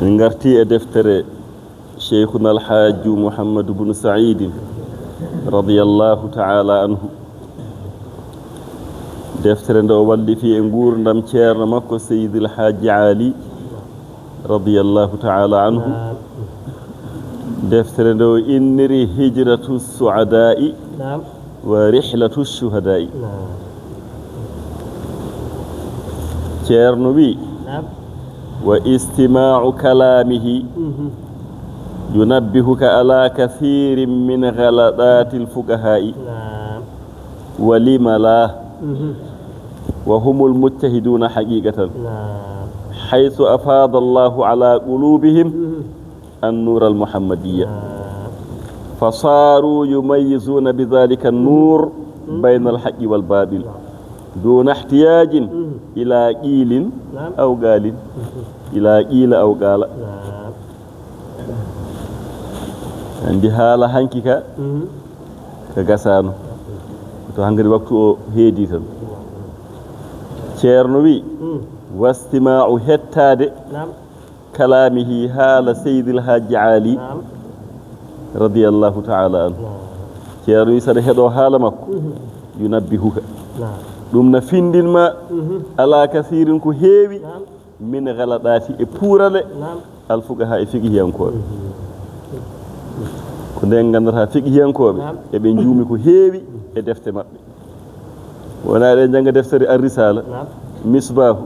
نغرتي دفتر شيخنا الحاج محمد بن سعيد رضي الله تعالى عنه دفتر ndo walli fi ngurdam ceerno makko سيد الحاج علي رضي الله تعالى عنه دفتر ndo إنري هجرة السعداء ورحلة الشهداء ceerno wi واستماع كلامه ينبهك على كثير من غلطات الفقهاء ولم لا وهم المجتهدون حقيقة حيث أفاض الله على قلوبهم النور المحمدية فصاروا يميزون بذلك النور بين الحق والباطل دون احتياج إلى قيل أو قال إلى قيل أو قال عندي حالة هنكيكا كغسانو to hangari waktu o heedi tan ceerno wi wastima'u hettade kalamihi hala sayyidil hajji ali radiyallahu ta'ala anhu ceerno wi sada hedo hala makko yunabbihuka dum na findinma ala kathirin ko heewi min ghaladati e purale al fuqaha e fiqihiyankobe ko den gandata fiqihiyankobe e be njumi ko heewi e defte mabbe wona de janga deftere ar-risala misbah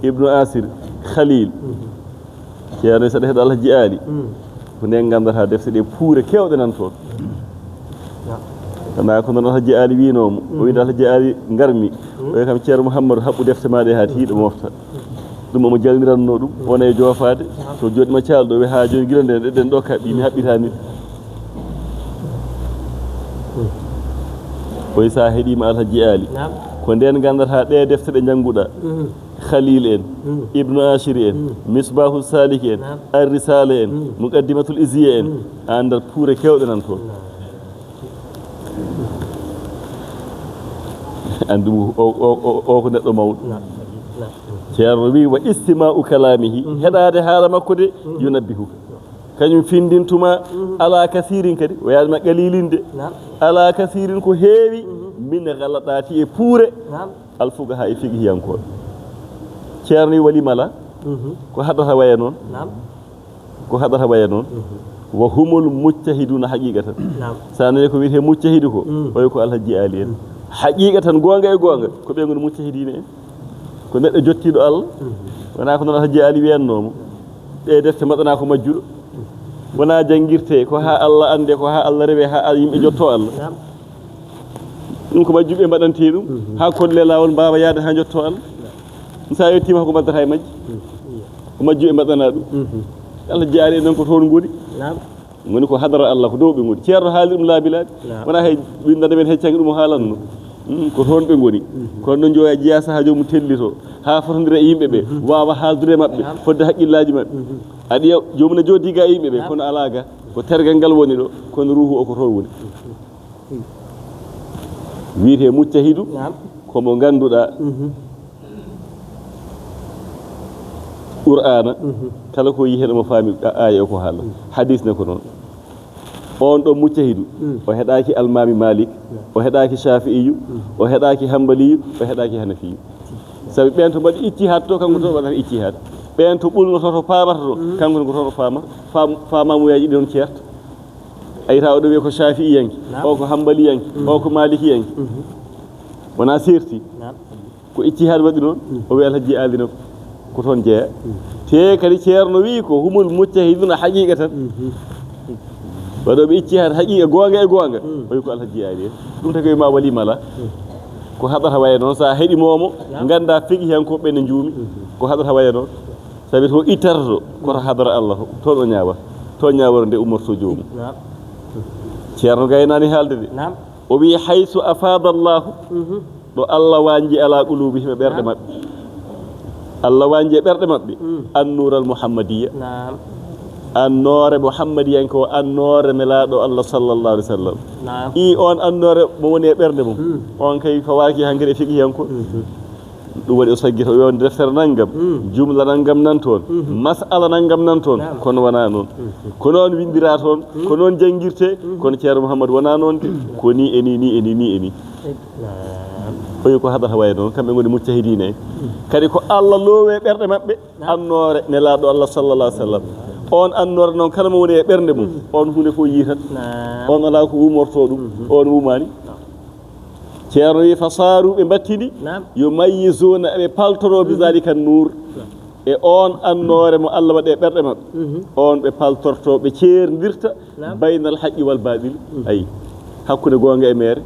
ibnu asir khalil ceerno sada hedo Allah jiali ko den gandata defte de pure kewde nan ton kana ko non Allah jiali winomo o wi Allah jiali ngarmi o kam ceerno muhammad habbu defte maade ha tiido mofta dum mo jalniranno dum wona e jofaade to jodi ma cialdo wi ha joni gilande den do kabbi mi habbitani koy sa heedima alhaji ali ko den gandata de defte de janguda khalil en ibnu ashir en misbahu salik en ar-risala en muqaddimatul izya en andal pure kewde nan to andu o ko neddo mawdo ceerno wi wa istima'u kalamihi hedade haala makko de yunabbihu kanyum findintuma ala kathirin kadi o yalma qalilinde ala kathirin ko heewi min ghaladati e pure al fuqaha e fiqihiyanko ceerno wali mala ko hadata waya non ko hadata waya non wa humul mujtahiduna haqiqatan sanane ko wiite mujtahidu ko o ko alhaji ali en haqiqatan gonga e gonga ko be ngon mujtahidine en ko neddo jottido Allah wana ko non alhaji ali wiyannomo de defte madana ko majjudo wana jangirte ko ha Allah ande ko ha Allah rewe ha yimbe jotto Allah dum ko majjube badante dum ha kolle lawol baba yaade ha jotto Allah sa yettima ko baddata e majji ko majjube badana dum Allah jaari non ko ton ngodi ngoni ko hadara Allah ko dowbe ngodi ceerno haali dum laabilade wana hay windande men heccangi dum haalanno ko ton be ngoni ko non joya jiya saha jomum tellito ha fotondira yimbe be wawa haaldure mabbe fodde hakkillaji mabbe adi jomum ne jodi ga yimbe be kono alaga ko tergal gal woni do kono ruhu o ko to woni wiite mujtahidu ko mo ganduda qur'ana kala ko yi hedo mo faami aya ko haala hadith ne ko non on do mujtahidu o hedaaki al-imam malik o hedaaki shafi'i o hedaaki hanbali o hedaaki hanafi sabi ben to badi ijtihad to kanko to wada ijtihad ben to bulno to paamata to kanko ko to faama mu yaaji don ciert ay taw do wi ko shafi'i yanki o ko hanbali yanki o ko maliki yanki wana serti ko ijtihad wadi non o wi alhaji alino ko ton jeya te kadi ceerno wi ko humul mujtahiduna haqiqatan wado be ijtihad haqiqa gonga e gonga o ko alhaji ali dum tagay ma wali mala ko hadata waye non sa hedi momo ganda figi hen ko be ne njumi ko hadata waye non sabi to itardo ko hadara Allah to do nyaaba to nyaawor de umurto joomu ceerno gaynani halde de o wi haythu afada Allah do Allah wanji ala qulubihim berde mabbe Allah wanje berde mabbe an-nur al-muhammadiyya annore muhammadiyan ko annore melado Allah sallallahu alaihi wasallam i on annore mo woni berde mum on kay ko waaki hangere fiqiyan ko ɗum waɗi o saggita o wonde deftere nanngam jumla nanngam nan toon masala nanngam nan toon kono wona noon ko noon windira toon ko noon janngirte kono ceerno Mouhamadou wona noon de ko ni eni ni eni ni eni o wi ko haɗata way noon kamɓe ngoni muccahidine en kadi ko Allah loowe ɓerɗe maɓɓe annoore nelaaɗo Allah sallallah alih w sallam on annoore noon kala mo woni e ɓernde mum on hunde fof yiitat on alaa ko wumorto ɗum on wumani ceerno wi fa saaru ɓe mbattini yo mayyizuna eɓe paltoro bi zalika nour e on annoore mo Allah waɗe ɓerɗe maɓɓe on ɓe paltorto ɓe ceerdirta baynal haqqi wal baɗil ayi hakkude goonga e mere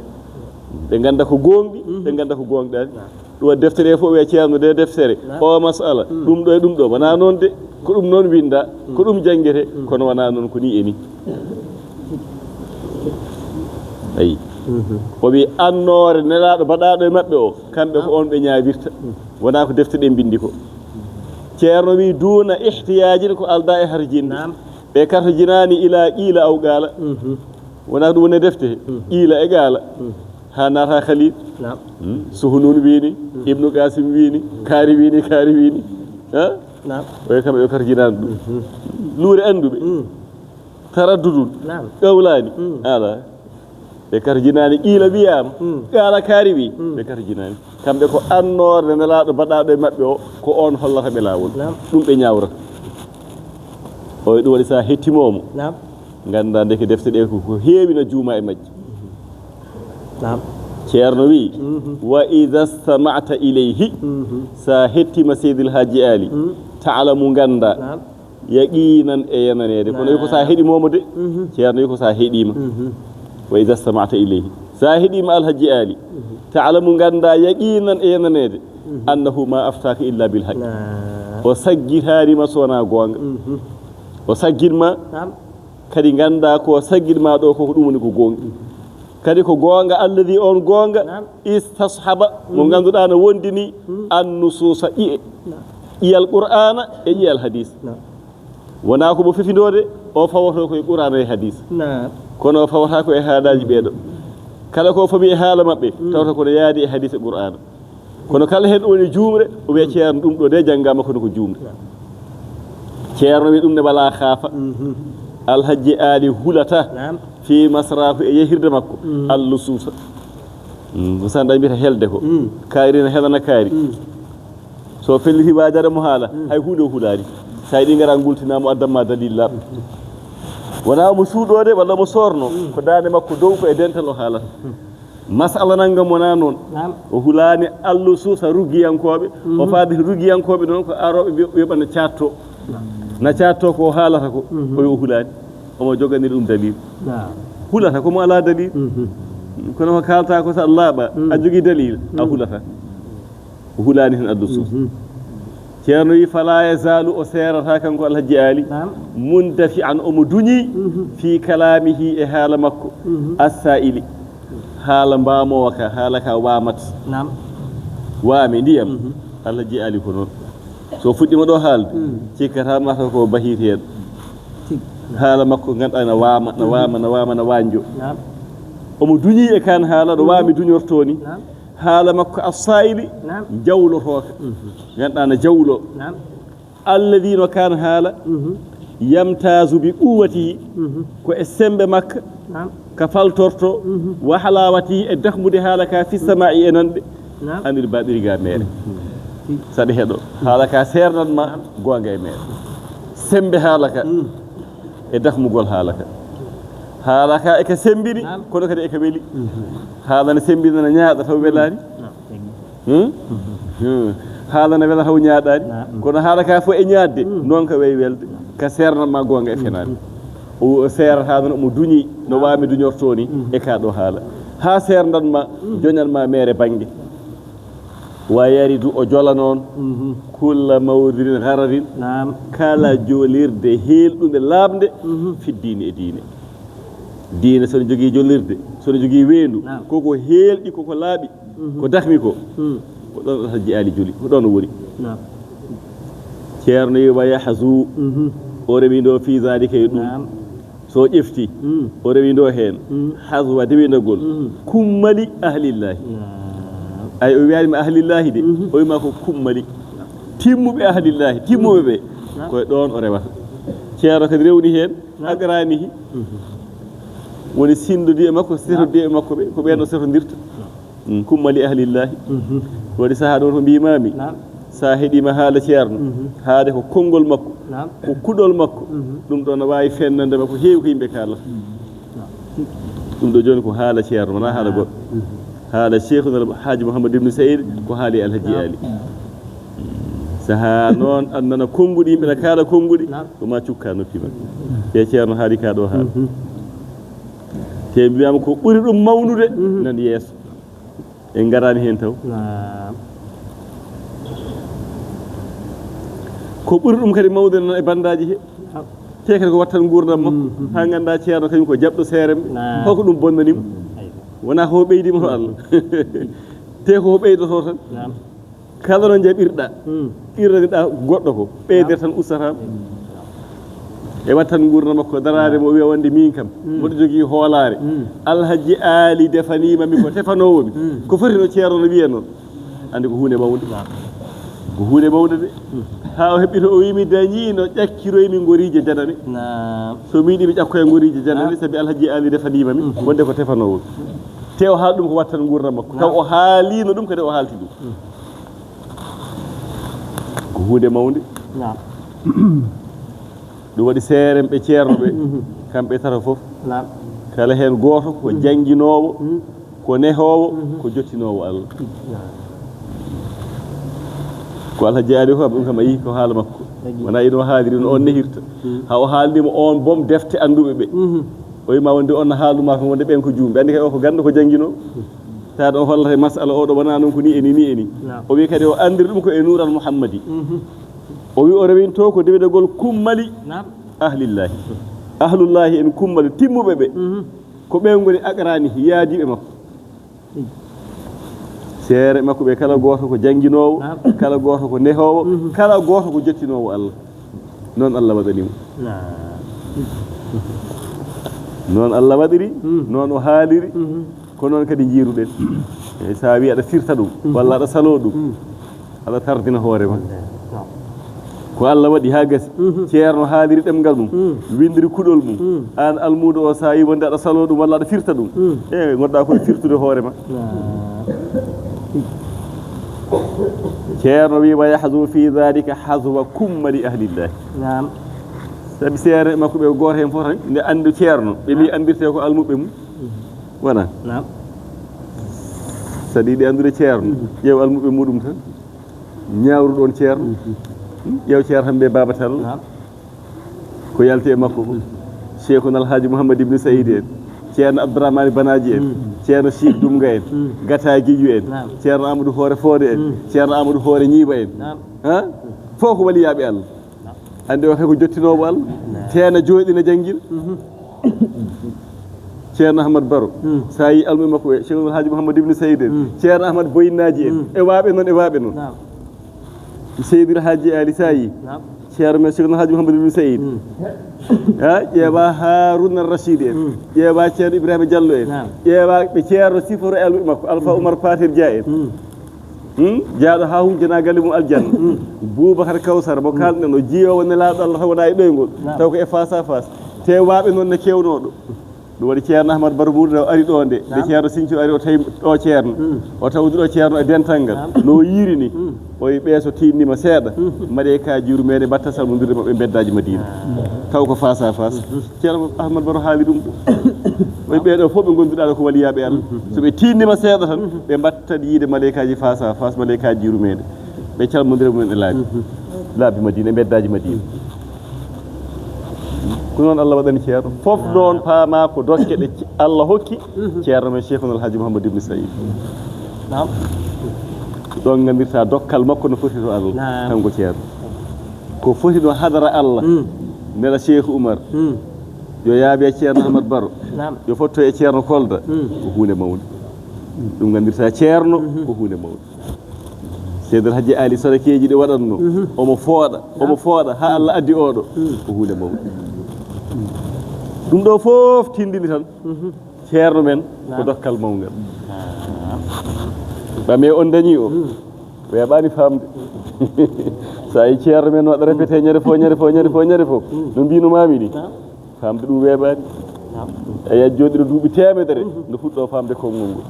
ɓe ganda ko gonɗi ɓe ganda ko gonɗani ɗum waɗi deftere fof wiye ceerno de deftere o masala ɗum ɗo e ɗum ɗo wona noon de ko ɗum noon winda ko ɗum janguete kono wona noon ko ni eni ayi o wi annoore nelaɗo mbaɗaɗo e maɓɓe o kamɓe ko on ɓe ñaawirta wona ko defte ɗe bindi ko ceerno wi duna ihtiyajin ko alda e harjinde ɓe karta jinani ila qiila aw gaala wona ɗum woni defte qiila e gaala ha naata khalid suhunun wini ibnu qasim wini kaari wini ha o kamɓe ɓe karta jinani ɗum luure anduɓe taraddudun qawlani ala ɓe karjinani qiila wiyama qaala kaari wi ɓe karjinani kamɓe ko annoorde nelaɗo mbaɗaɗo e maɓɓe o ko on hollata ɓe laawol ɗum ɓe ñawrata o ɗum waɗi sa hettimomo ganda ndeke defte ɗe ko heewi no juuma e majji ceerno wi wa ida stamata ilayhi sa hettima seydil haji ali taalamu ganda yaqinan e yananede kono wi ko sa heɗimomo de ceerno wi ko sa heeɗima wa ida stamata ilayhi sa heeɗima alhaji ali taalamu ganda yaqinan e yananede annahu ma aftaka illa bil haqq o saggitanima sowona gonga o saggitma kadi ganda ko saggitma ɗo koko ɗum woni ko gonga kadi ko gonga alladi on gonga istashaba mo ganduɗa no wondini annususa ƴiyal qur'ana e ƴiyal hadis wona ko mo fefindode o fawoto koye qur'ana e hadis kono o fawata ko e haalaji ɓeeɗo kala ko fami e haala maɓɓe tawta kono yaadi e hadis e qur'ana kono kala hen woni juumre o wiya ceerno ɗum ɗo de janggama kono ko juumre ceerno wi ɗum ne wala khaafa alhaji ali hulata fi masrafu e yehirde makko allususa musan ɗa mbiyata helde ko kaari ne helana kaari so felliti wajare mo haala hay hunde o hulani sa yiɗi gara gultinamo addamma dalil laaɓa wona mo suuɗode walla mo sorno ko dande makko dow ko e dental o haalata masala nanngam wona noon o hulani allususa ruggiyankoɓe o faade ruggiyankoɓe noon ko aroɓe wiyoɓa no catto na catto ko haalata ko o wi o hulani omo joganiri ɗum dalil hulata komo ala dalil kono ko kalta ko sa laaɓa a jogui dalil a hulata o hulani hen allusus ceerno wi fala yazalu o serata kanko alhaji ali mundafi an omo duñi fi kalamihi e haala makko assaili haala mbamowa ka haala ka wamat waami ndiyam alhaji ali ko noon so fuɗɗima ɗo haalde cikkata mata ko bahiteɗo haala makko ganduɗa no wama no wanjo omo duñi e kan haala ɗo wami duñorto ni haala makko assaili jawlotoka ganduɗa no jawlo alladi no kan haala yamtazu bi quwatihi ko e sembe makka ka faltorto wa halawatihi e dahmude haala ka fi sama'i e nanɗe anir baɗiriga mere saɗa heeɗo haala ka sernatma gonga e mere sembe haala ka e dahmugol haala ka eka sembini kono kadi eka weeli haala ne sembini no ñaaɗa taw welani haala ne wela taw ñaaɗani kono haala ka fof e ñaadde noon ka weyi welde ka sernatma gonga e fenade o serata noon omo duñi no wami duñorto ni e ka ɗo haala ha serdatma joñalma mere banggue wa yaridu o jola noon kulla mawdirin hararin kala jolirde helɗude labde fi diine e diine sono jogui jolirde sono jogui weendu koko helɗi koko laaɓi ko dakmi ko ɗon alhaji ali joli ko ɗon woni ceerno wi wa yahzu o rewi ndo fi zalika e ɗum so ƴefti o rewi ndo hen haswa dewinagol kummali ahlillahi ay o wi'ani ahlillahi de o wima ko kummali timmuɓe ahlillahi timmuɓe ɓe koye ɗon o rewata ceerno kadi rewni hen aqranihi woni sindodi e makko setodi e makko ɓe ko ɓen o setodirta kummali ahlillahi waɗi saaha ɗon to mbimami sa heeɗima haala ceerno haade ko konngol makko ko kuɗol makko ɗum ɗo ne wawi fennandema ko heewi ko yimɓe kalata ɗum ɗo joni ko haala ceerno wona haala goɗɗo haala cheikhuna haji mouhamadou ibnu saïd ko haali alhaji ali saha noon annana konnguɗi yimɓe ne kaala konnguɗi ɗuma cukka noppi makko te ceerno haali ka ɗo haala te mbiyama ko ɓuri ɗum mawnude nan yeeso en garani hen taw ko ɓuri ɗum kadi mawde noon e bandaji he te kadi ko wattan gurdam makko ha ganda ceerno kañum ko jaɓɗo seeremɓe holko ɗum bonnanimo wona ko ɓeydima to Allah te ko ɓeydoto tan kala no jaɓirɗa irraniɗa goɗɗo ko ɓeyder tan ustatama e wattan gurdam makko darade mo wiya wonde min kam mboɗo jogui hoolare alhaji ali defanimami ko tefanowomi ko foti no ceerno no wiya noon andi ko hunde mawde ko hunde mawde de ha o heɓɓito o wimi dañi no ƴakkiroymi gorije janane so miɗi mi ƴakkoye gorije janane saabi alhaji ali defanimami wonde ko tefanowomi te o haali ɗum ko wattan gurdam makko taw o haalino ɗum kadi o haalti ɗum ko hunde mawde ɗum waɗi seeremɓe ceerno ɓe kamɓe tata foof kala hen goto ko jangguinowo ko nehowo ko jottinowo Allah ko alhaji ali ko ɗum kam a yi ko haala makko wona ino haaliri no on nehirta ha o haalnima on boom defte anduɓe ɓe o wima wonde on haaluma ko wonde ɓen ko juumɓe andi kadi o ko gandu ko jangguino taade o hollata masala oɗo wona noon ko ni eni ni eni o wi kadi o andiri ɗum ko e nuural mouhammadi o wi o rewinto ko dewedegol kummali ahlillahi ahlullahi en kummali timmuɓe ɓe ko ɓen goni aqrani yaadiɓe makko seere makko ɓe kala goto ko jangguinowo kala goto ko nehowo kala goto ko jottinowo Allah noon Allah waɗanimo noon Allah waɗiri noon o haaliri ko noon kadi jiiruɗen e sa wi aɗa firta ɗum walla aɗa salo ɗum aɗa tardina hoore ma ko Allah waɗi ha gasi ceerno haaliri ɗemgal mum windiri kuɗol mum an almudo o sa yi wonde aɗa salo ɗum walla aɗa firta ɗum e gonɗa koye firtude hoore ma ceerno wi wa yahzu fi dhalika hazwa kummali ahlillahi sabi seere makko ɓe goto hen fof tan nde andi ceerno ɓe mbi andirte ko almuɓe mum wona saɗa yiiɗi andude ceerno ƴeew almuɓe muɗum tan ñawru ɗon ceerno ƴeew ceerno tan ɓe babatal ko yalti e makko ko cheikhuna alhaji mouhamadou ibnu saïd en ceerno abdourahmane banaji en ceerno Cheikh Dumga en Gata Guiyu en ceerno Amadou Hoore Fode en ceerno Amadou Hoore Ñiiba en ha fof ko waliyaɓe Allah ande o kay ko jottinowo Allah teena jooɗina janggil ceerno Ahmad Baro sa yi almuɓe makko ɓe cheikhul haji mouhamadou ibnu saïd en ceerno Ahmad Boyinaji en e waɓe noon seydil haji ali sa yi ceerno men cheikhul haji mouhamadou ibnu saïd ha ƴeewa Harouna Rachid en ƴeewa ceerno Ibrahima Diallo en ƴeewa ɓe ceerno siforo e almuɓe makko Alpha Oumar Patir Dia en jaaɗo ha hujjana galle mum aljanna Boubacar Kawsar mo kalɗen o jiyowo nelaɗo Allah taw wona e ɗoygol taw ko e face à face te waɓe noon ne kewnoɗo ɗum waɗi ceerno Ahmad Baro Ɓuurɗo ari ɗo nde ceerno Sinthiou ari o tawi ɗo ceerno o tawdi ɗo ceerno e dental ngal no yiiri ni o wi ɓeeso tinnima seeɗa mbaɗe kajiru meɗe mbatta salmodirde maɓɓe beddaji Madina taw ko face à face ceerno Ahmad Baro haali ɗum ɗo o wi ɓeeɗo fof ɓe gonduɗa ɗo ko waliyaɓe Allah so ɓe tinnima seeɗa tan ɓe mbattat yiide malaikaji face à face malaikaji jiru meɗe ɓe calmodira mumen e laabi Madina e beddaji Madina ko noon Allah waɗani ceerno fof noon paama ko dokke ɗe Allah hokki ceerno men cheikhuna alhaji mouhamadou ibnu saïd ɗon gandirta dokkal makko no foti to Allah kanko ceerno ko foti ɗo hadara Allah nela Cheikh Oumar yo yaabe ceerno Ahmad Baro yo fotto e ceerno Kolda ko hunde mawde ɗum gandirta ceerno ko hunde mawde seydou Hadji Ali sarakeji ɗi waɗatno omo fooɗa ha Allah addi oɗo ko hunde mawde ɗum ɗo fof tindini tan ceerno men ko dokkal mawgal ɓame on dañi o weeɓani famde sa yi ceerno men waɗa répété ñande fof no mbinumami ni famde ɗum weeɓani eyi jooɗiɗo duuɓi temedere nde fuɗɗo famde konngol ngol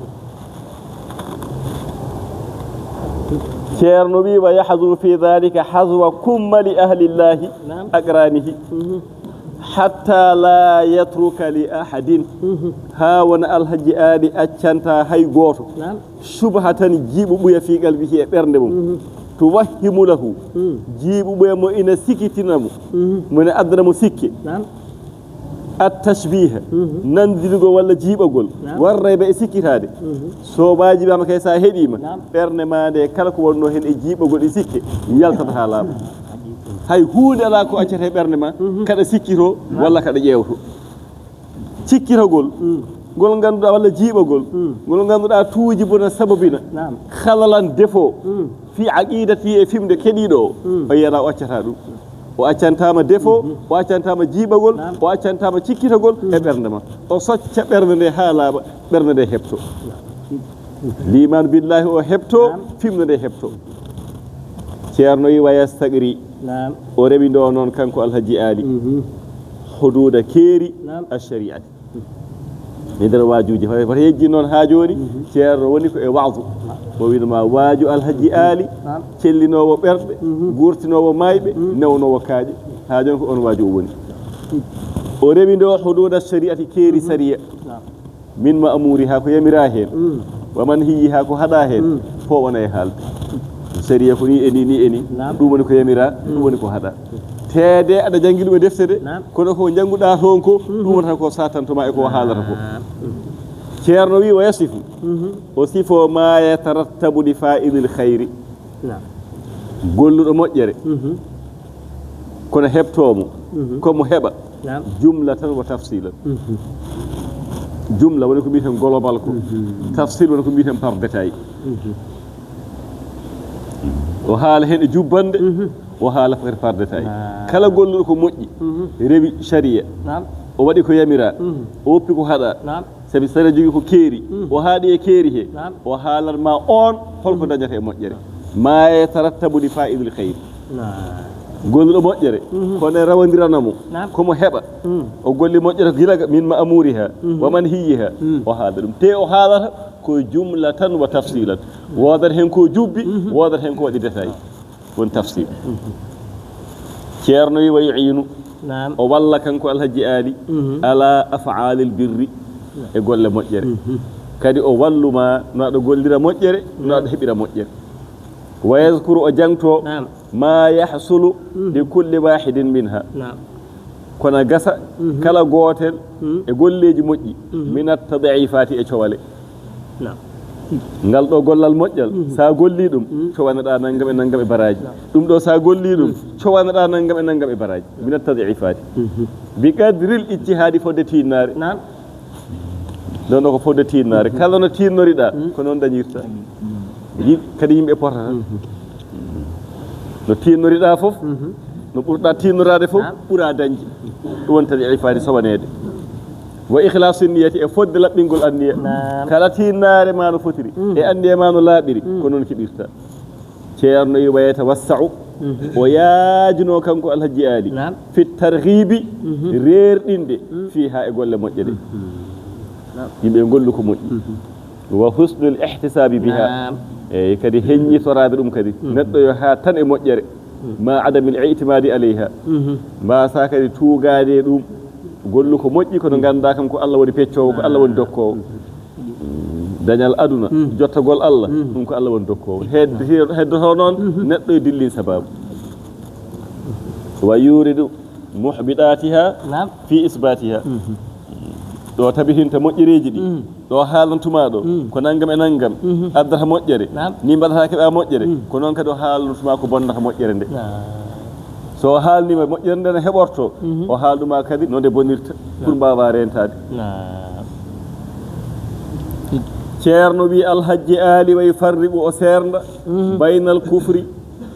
ceerno wi wa yahdu fi dhalika hazwa kummali ahlillahi aqranihi hatta la yatruka li ahadin ha wona alhaji aali accanta hay gooto subhatan jiiɓo ɓuya fi qalbihi e ɓernde mum tuwahhimu lahu jiiɓo ɓuya mo ina sikitinamo mone addanamo sikke التشبيه نندلغو ولا جيبغول وريبه e sikkitade sobaji bama kay sa hedima berne mande kala ko wonno hen e jibagol e sikke yaltata halama hay huude ala ko accete berne ma kada sikkito walla kada ƴewto cikkitagol gol ganduda walla jibagol gol ganduda tuuji bona sababina khalalan defo fi aqidati e fimde kedido o yera o accata dum o accantama defo o accantama jiibagol o accantama cikkitagol e ɓernde ma o socca ɓernde nde ha laaɓa ɓernde nde heɓto liman billahi o heɓto fimde nde heɓto ceerno yi wayastagri o rewi ndo noon kanko alhaji aali hududa keeri alshariati e nder waajuji wata yejji noon ha joni ceerno woni ko e wa'du o winoma waaju alhaji aali cellinowo ɓerɗe gurtinowo mayɓe newnowo kaaƴe ha joni ko on waaju o woni o rewi ndo hududa shariati keeri sariya min ma amuri ha ko yamira hen waman hiyi ha ko haɗa hen fo wona e haalde sariya ko ni eni ɗum woni ko yamira ɗum woni ko haɗa teede aɗa jangi ɗum e deftere kono ko janguɗa toon ko ɗum wonata ko satantoma e ko haalata ko ceerno wi wa yasifu o sifo ma yatarattabu li fa'idil khayri golluɗo moƴƴere kono heɓtomo komo heɓa jumla tan wa tafsilan jumla woni ko mbiyeten global ko tafsil woni ko mbiyeten par détail o haala hen e jubbande o haala par détail kala golluɗo ko moƴƴi rewi sharia o waɗi ko yamira o woppi ko haɗa sabi sara jogui ko keeri o haaɗi e keeri he o haalatma on holko dañata e moƴƴere ma yatarattabu li fa'idil khayr golluɗo moƴƴere kono rawandiranamo komo heɓa o golli moƴƴere ko gilaga min ma amuriha waman hiyiha o haala ɗum te o haalata ko jumla tan wa tafsilan wodat hen ko jubbi wodat hen ko waɗi détail won tafsil ceerno wi wa yu'inu o walla kanko alhaji aali ala af'alil birri e golle moƴƴere kadi o walluma no aɗa gollira moƴƴere no aɗa heɓira moƴƴere wa yazkuru o jangto ma yahsulu li kulli wahidin minha kono gasa kala gotel e golleji moƴƴi min at-tad'ifati e cowale ngal ɗo gollal moƴƴal sa golli ɗum cowanaɗa naggam e naggam e baraji ɗum ɗo sa golli ɗum cowanaɗa naggam e naggam e baraji min at-tad'ifati bi qadril ijtihadi fodde tinnare non ɗo ko fodde tinnare kala no tinnoriɗa ko noon dañirta kadi yimɓe potata no tinnoriɗa fof no ɓurɗa tinnorade fof ɓuura dañde ɗum woni tad'ifati sowanede wa ikhlasu niyati e fodde laɓɓingol anniya kala tinnare ma no fotiri e anniya ma no laaɓiri ko noon keɓirta ceerno yi wayata wassa'u o yaajino kanko alhaji aali fi targhibi reerɗinde fi ha e golle moƴƴe ɗe yimɓe gollu ko moƴƴi wa husnul ihtisabi biha eyi kadi heññitorade ɗum kadi neɗɗo yo ha tan e moƴƴere ma adamil i'timadi aleyha mbasa kadi tuugade ɗum gollu ko moƴƴi kono ganduɗa kam ko Allah woni peccowo ko Allah woni dokkowo dañal aduna jottagol Allah ɗum ko Allah woni dokkowo heddoto noon neɗɗo e dilli sababu wa yuridu muhbidatiha fi isbatiha ɗo tabitinta moƴƴereji ɗi ɗo haalantuma ɗo ko naggam e naggam addata moƴƴere ni mbaɗata keɓa moƴƴere ko noon kadi o haalantuma ko bonnata moƴƴere nde so haalnima moƴƴere nde ne heɓorto o haalduma kadi no nde bonirta pour mbawa rentade ceerno wi alhaji aali wa yufarriqu o sernda baynal kufri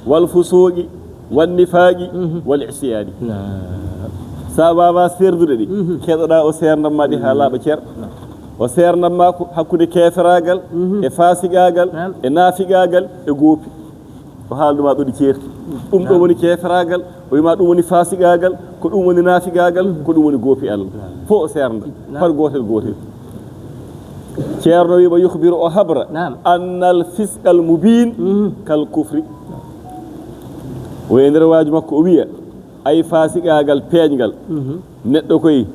wal fusuqi wan nifaqi wal isyani sa wawa serdude ɗi keɗoɗa o serdamma ɗi ha laaɓa ceer o seernamma ko hakkude keferagal e fasigagal e naafigagal e goopi o haalduma ɗo ɗi ceerti ɗum ɗo woni keferagal o wima ɗum woni fasigagal ko ɗum woni naafigagal ko ɗum woni goopi Allah fof o seernda par gotel gotel ceerno wiima yukhbiru o habra anna al fisqa al mubin kal kufri o e nder waaju makko o wiya ay fasigagal peeñgal neɗɗo koye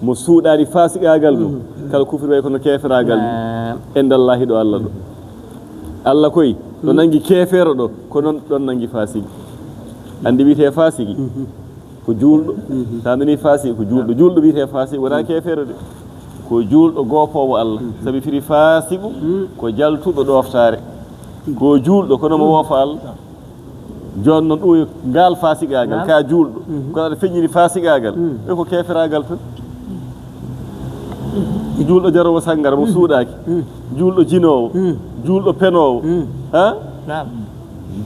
mo suuɗani fasigagal mum kala kufri way kono keferagal endallahi ɗo Allah ɗo Allah koye ɗo nangi kefeero ɗo ko noon ɗon nangi fasigi andi wiyete fasigi ko juulɗo sa nani fasigi ko juulɗo wiyete fasigi wona kefeero de ko juulɗo goopowo Allah sabi firi fasigu ko jaltuɗo ɗoftare ko juulɗo kono mo woofa Allah joni noon ɗo ngal fasigagal ka juulɗo kono aɗa feññini fasigagal ɓe ko keferagal tan juulɗo jarowo sangara mo suuɗaki juulɗo jinowo juulɗo penowo ha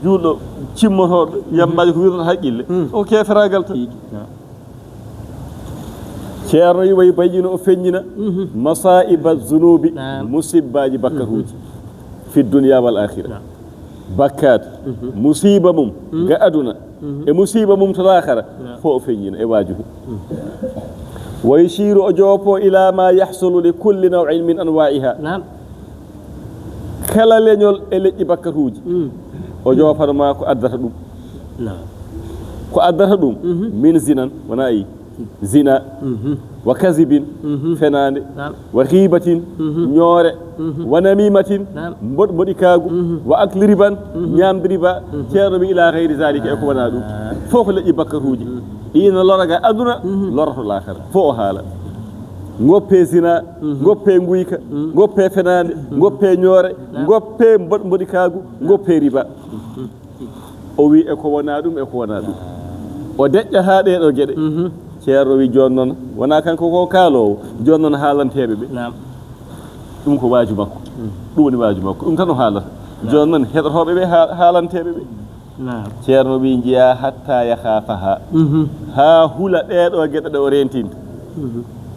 juulɗo cimmotoɗo yammaji ko wirata haqqille o keferagal tan ceerno wi way bayino o feññina masaiba zunubi musibbaji bakkaruji fi dunya wal akhirah bakkat musiba mum ga aduna e musiba mum to akhara fo o feññina e wajuhu wa yushiru o joopo ila ma yahsulu li kulli naw'in min anwa'iha kala leñol e leƴƴi bakkatuji o joopanoma ko addata ɗum ko addata ɗum min zinan wona yi zina wa kasibin fenande wa ghibatin ñoore wa namimatin mboɗi kaagu wa akli riban ñamde riba ceerno mi ila gayri zalika e ko wona ɗum fof ko leƴƴi bakkatuji ina loraga aduna loroto lakara fof o haala goppe zina goppe nguyka goppe fenande goppe ñoore goppe mboɗi kaagu goppe riba o wi e ko wona ɗum e ko wona ɗum o deƴƴa ha ɗeɗo gueɗe ceerno wi joni noon wona kanko ko kaalowo joni noon haalanteɓe ɓe ɗum ko waaju makko ɗum woni waaju makko ɗum tan o haalata joni noon heɗotoɓe ɓe haalanteɓe ɓe ceerno wi jiya hatta yahafaha ha hula ɗeɗo gueɗe ɗe o rentinta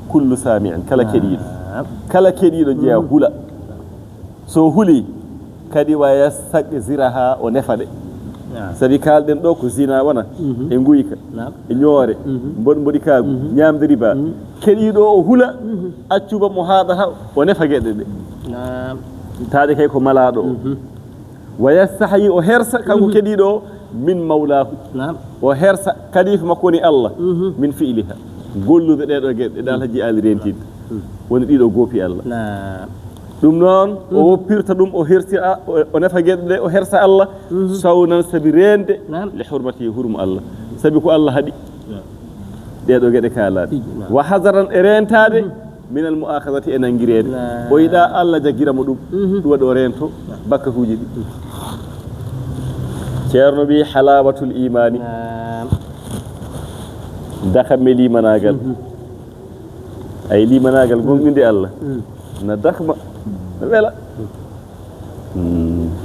kullu sami'an kala keɗiɗo jiya hula so huli kadi wa yastaqziraha o nefa ɗe sabi kalɗen ɗo ko zina wona e nguyka e ñoore mboɗi kaagu ñamde riba keɗiɗo o hula accuba mo haɗa ha o nefa gueɗe ɗe taade kay ko malaɗo o wa yastahi o hersa kanko keɗiɗo o min mawlahu o hersa kalifa makko woni Allah min fi'liha gollude ɗeɗo gueɗe ɗe alhaji ali rentinta woni ɗiɗo goopi Allah ɗum noon o woppirta ɗum o hersa o nefa gueɗe ɗe o hersa Allah sawnan sabi rende li hurmati hurmu Allah sabi ko Allah haɗi ɗeɗo gueɗe kaalaɗe wa hazaran e rentade min al mu'akhadati e nangirede o yiɗa Allah jagguiramo ɗum ɗum waɗi o rento bakkatuji ɗi ceerno wi halawatul imani dakamme limanagal ay limanagal gonɗinde Allah na dakma wela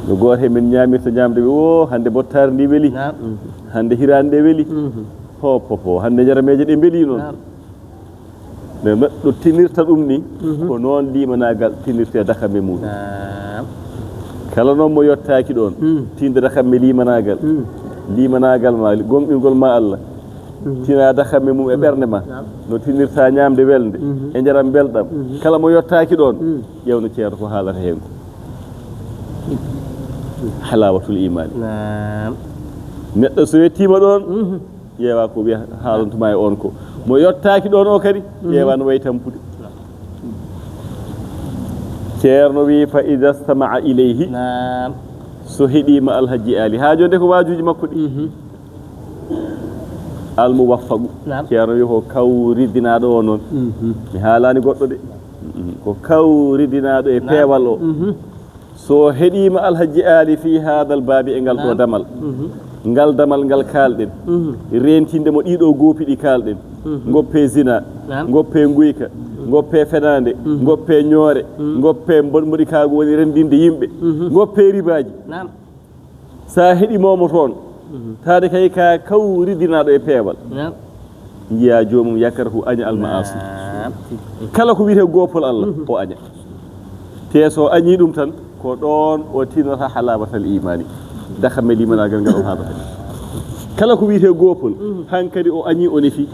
no goto men ñamirta ñamde ɓe o hande bottare ndi weeli hande hirande nde weeli hopopo hande jarameje ɗe beeli noon nde neɗɗo tinirta ɗum ni ko noon limanagal tinirte dakamme muɗum kala noon mo yettaki ɗon tinde dakamme limanagal ma gonɗingol ma Allah tina dakamme mum e ɓernde ma no tinirta ñamde welde e jaram belɗam kala mo yettaki ɗon ƴewno ceerno ko haalata hen ko halawatul imani neɗɗo so yettima ɗon ƴeewa ko wiya haalantuma e on ko mo yettaki ɗon o kadi ƴeewa no way tampude ceerno wi fa ida stama'a ilayhi so heɗima alhaji ali ha jonde ko wajuji makko ɗi almuwaffagu ceerno wi ko kawridinaɗo o noon mi haalani goɗɗo de ko kawridinaɗo e peewal o so heɗima alhaji ali fi hadal baabi e ngal ɗo damal ngal damal ngal kalɗen rentindemo ɗiɗo goopi ɗi kalɗen goppe zina goppe nguyka goppe fenande goppe ñoore goppe mboɗi kaago woni rendinde yimɓe goppe ribaji sa heɗimomo toon taade kay ka kawridinaɗo e peewal jiya jomum yakkata ko aña alma asu kala ko wiite gopol Allah o aña te so añi ɗum tan ko ɗon o tinata halabatal imani dakhamme limanagal ngal o haɓata kala ko wiite gopol hankadi o añi o nefi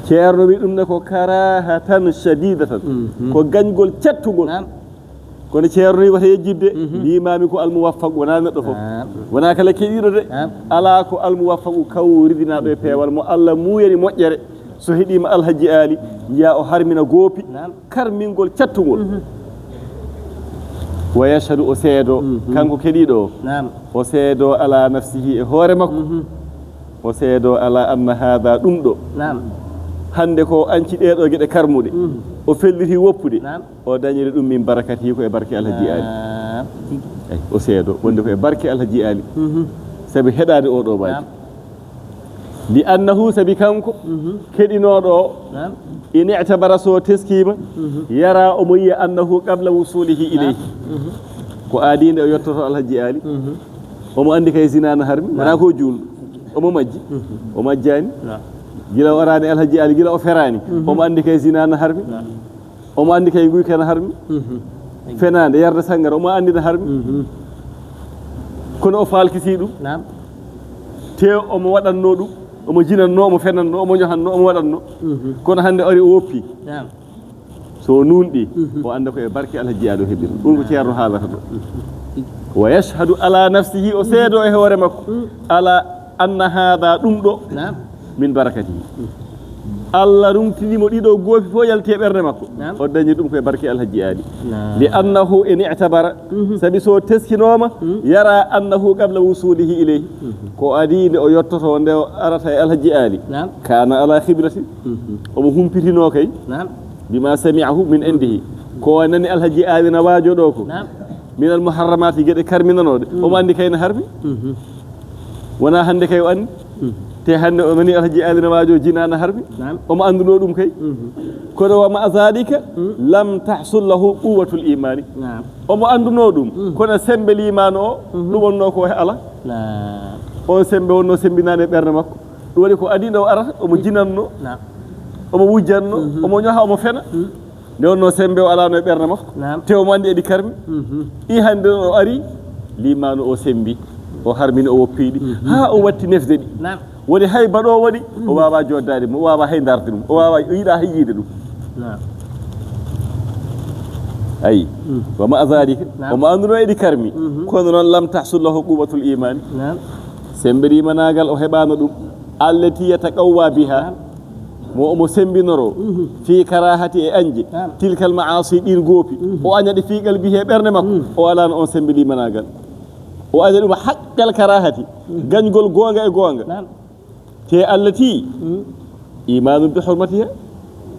ceerno wi ɗum ne ko karahatan shadidatan ko gañgol cattugol kono ceerno wi wata yejjidde limami ko almuwaffaq wona neɗɗo fof wona kala keɗiɗo de ala ko almuwaffaqu kawridinaɗo e peewal mo Allah muyani moƴƴere so heɗima alhaji ali jiya o harmina goopi karmingol cattugol wa yashhadu o seedo kanko keɗiɗo o seedo ala nafsihi e hoore makko o seedo ala anna hada ɗum ɗo hande ko anci ɗeɗo gueɗe karmuɗe o felliti woppude o dañiri ɗum min barakati ko e barke alhaji ali ay o seedo wonde ko e barke alhaji ali sabi heɗade oɗo baji li annahu sabi kanko keɗinoɗo o in i'tabara so teskima yara omo yiya annahu qabla wusulihi ilayhi ko aadinde o yettoto alhaji ali omo andi kay zinana harmi wona ko julɗo omo majji o majjani gila o arani alhaji ali gila o ferani omo andi kay zinana harmi omo andi kay guykana harmi fenade yarde sangara omo andina harmi kono o falkiti ɗum te omo waɗanno ɗum omo jinanno omo fenanno omo ñohanno omo waɗanno kono hande ari o woppi so nunɗi o anda ko e barke alhaji ali o heɓiri ɗum ko ceerno haalata ɗo wa yashhadu ala nafsihi o seedo e hoore makko ala anna hada ɗum ɗo min barakatihi Allah rumtinimo ɗiɗo goofi fof yalti e ɓerde makko o dañi ɗum koye barke alhaji ali li annahu in i'tabara sabi so teskinoma yara annahu qabla wusulihi ilayhi ko adi nde o yottoto nde o arata e alhaji ali kana ala khibrati omo humpitino kay bima sami'ahu min indihi ko nani alhaji ali na waajo ɗo ko min al muharramati gueɗe karminanoɗe omo andi kayna harmi wona hande kay o andi te hande o nani alhaji ali na waajo jinana harmi omo anduno ɗum kay kono wa ma zalika lam tahsul lahu quwwatul imani omo anduno ɗum kono sembe limano o ɗum wonno ko ala on sembe wonno sembinani e ɓerde makko ɗum waɗi ko adi nde o arata omo jinanno omo wujjanno omo ñoha omo fena nde wonno sembe o alano e ɓerde makko te omo andi eɗi karmi i hande o ari limano o sembi o harmini o woppiɗi ha o watti nefde ɗi woni hay baɗo waɗi o wawa joddade ɗum o wawa hay darde ɗum o wawa o yiiɗa hay yiide ɗum ayi wa ma zalika omo anduno eɗi karmi kono noon lam tahsul lahu quwwatul imani sembe limanagal o heɓano ɗum allati yataqawwa biha mo omo sembinoro fi karahati e anje tilkal maasi ɗin goopi o añaɗe fiigal bihe ɓerde makko o alano on sembe limanagal o aña ɗum haqqal karahati gañgol gonga e gonga te allati imanu bi hurmatiha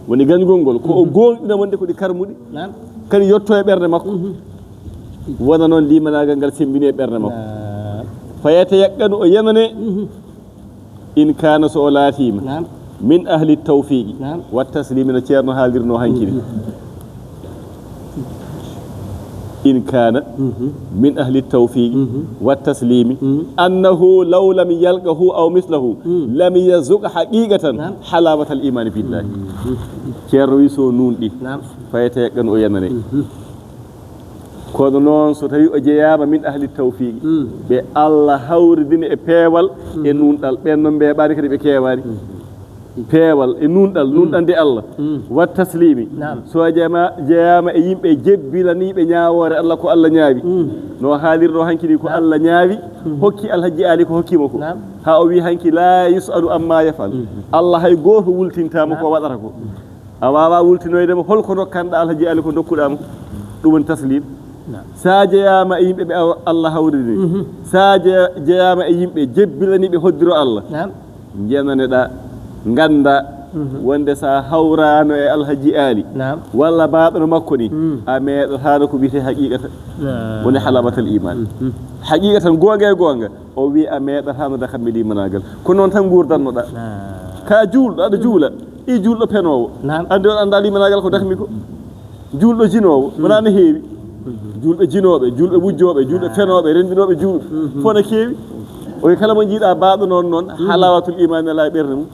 woni gañgol ngol ko o gonɗina wonde ko ɗi karmuɗi kadi yotto e ɓerde makko wona noon limanagal ngal sembini e ɓerde makko fayata yaqqanu o yanane in kana so o laatima min ahli tawfiqi wa taslimi no ceerno haalirno hankiri in kana min ahli tawfiqi wa taslimi annahu law lam yalqahu aw mislahu lam yazuq haqiqatan halawata al iman billahi ceerno wi so nunɗi fayata yaqqan o yanane kono noon so tawi o jeeyama min ahli tawfiqi ɓe Allah hawridini e peewal e nunɗal ɓen noon mbeɓani kadi ɓe kewani peewal e nunɗande Allah wa taslimi so jeeyama e yimɓe jebbilaniɓe ñawore Allah ko Allah ñaawi no haalirno hankidi ko Allah ñaawi hokki alhaji ali ko hokkimo ko ha o wi hanki la yusalu amma yafal Allah hay goto wultintama ko waɗata ko a wawa wultinoydema holko nokkanɗa alhaji ali ko dokkuɗama ko ɗum woni taslim sa jeeyama e yimɓe ɓe Allah hawridini sa jeeyama e yimɓe jebbilaniɓe hoddiro Allah jenaneɗa ganda wonde sa hawrano e alhaji ali walla baɗono makko ni a meeɗatano ko wiyete haqiqata woni halabatal iman haqiqatan gonga e gonga o wi a meeɗatano dakamɓe limanagal ko noon tan gurdannoɗa ka juulɗo aɗa juula i juulɗo penowo andi on anda limanagal ko dakmi ko juulɗo jinowo wona no heewi julɓe jinoɓe julɓe wujjoɓe julɓe fenoɓe rendinoɓe juulɓe fof ne keewi o kala mo jiiɗa baɗo noon halawatul iman ala ɓerde mum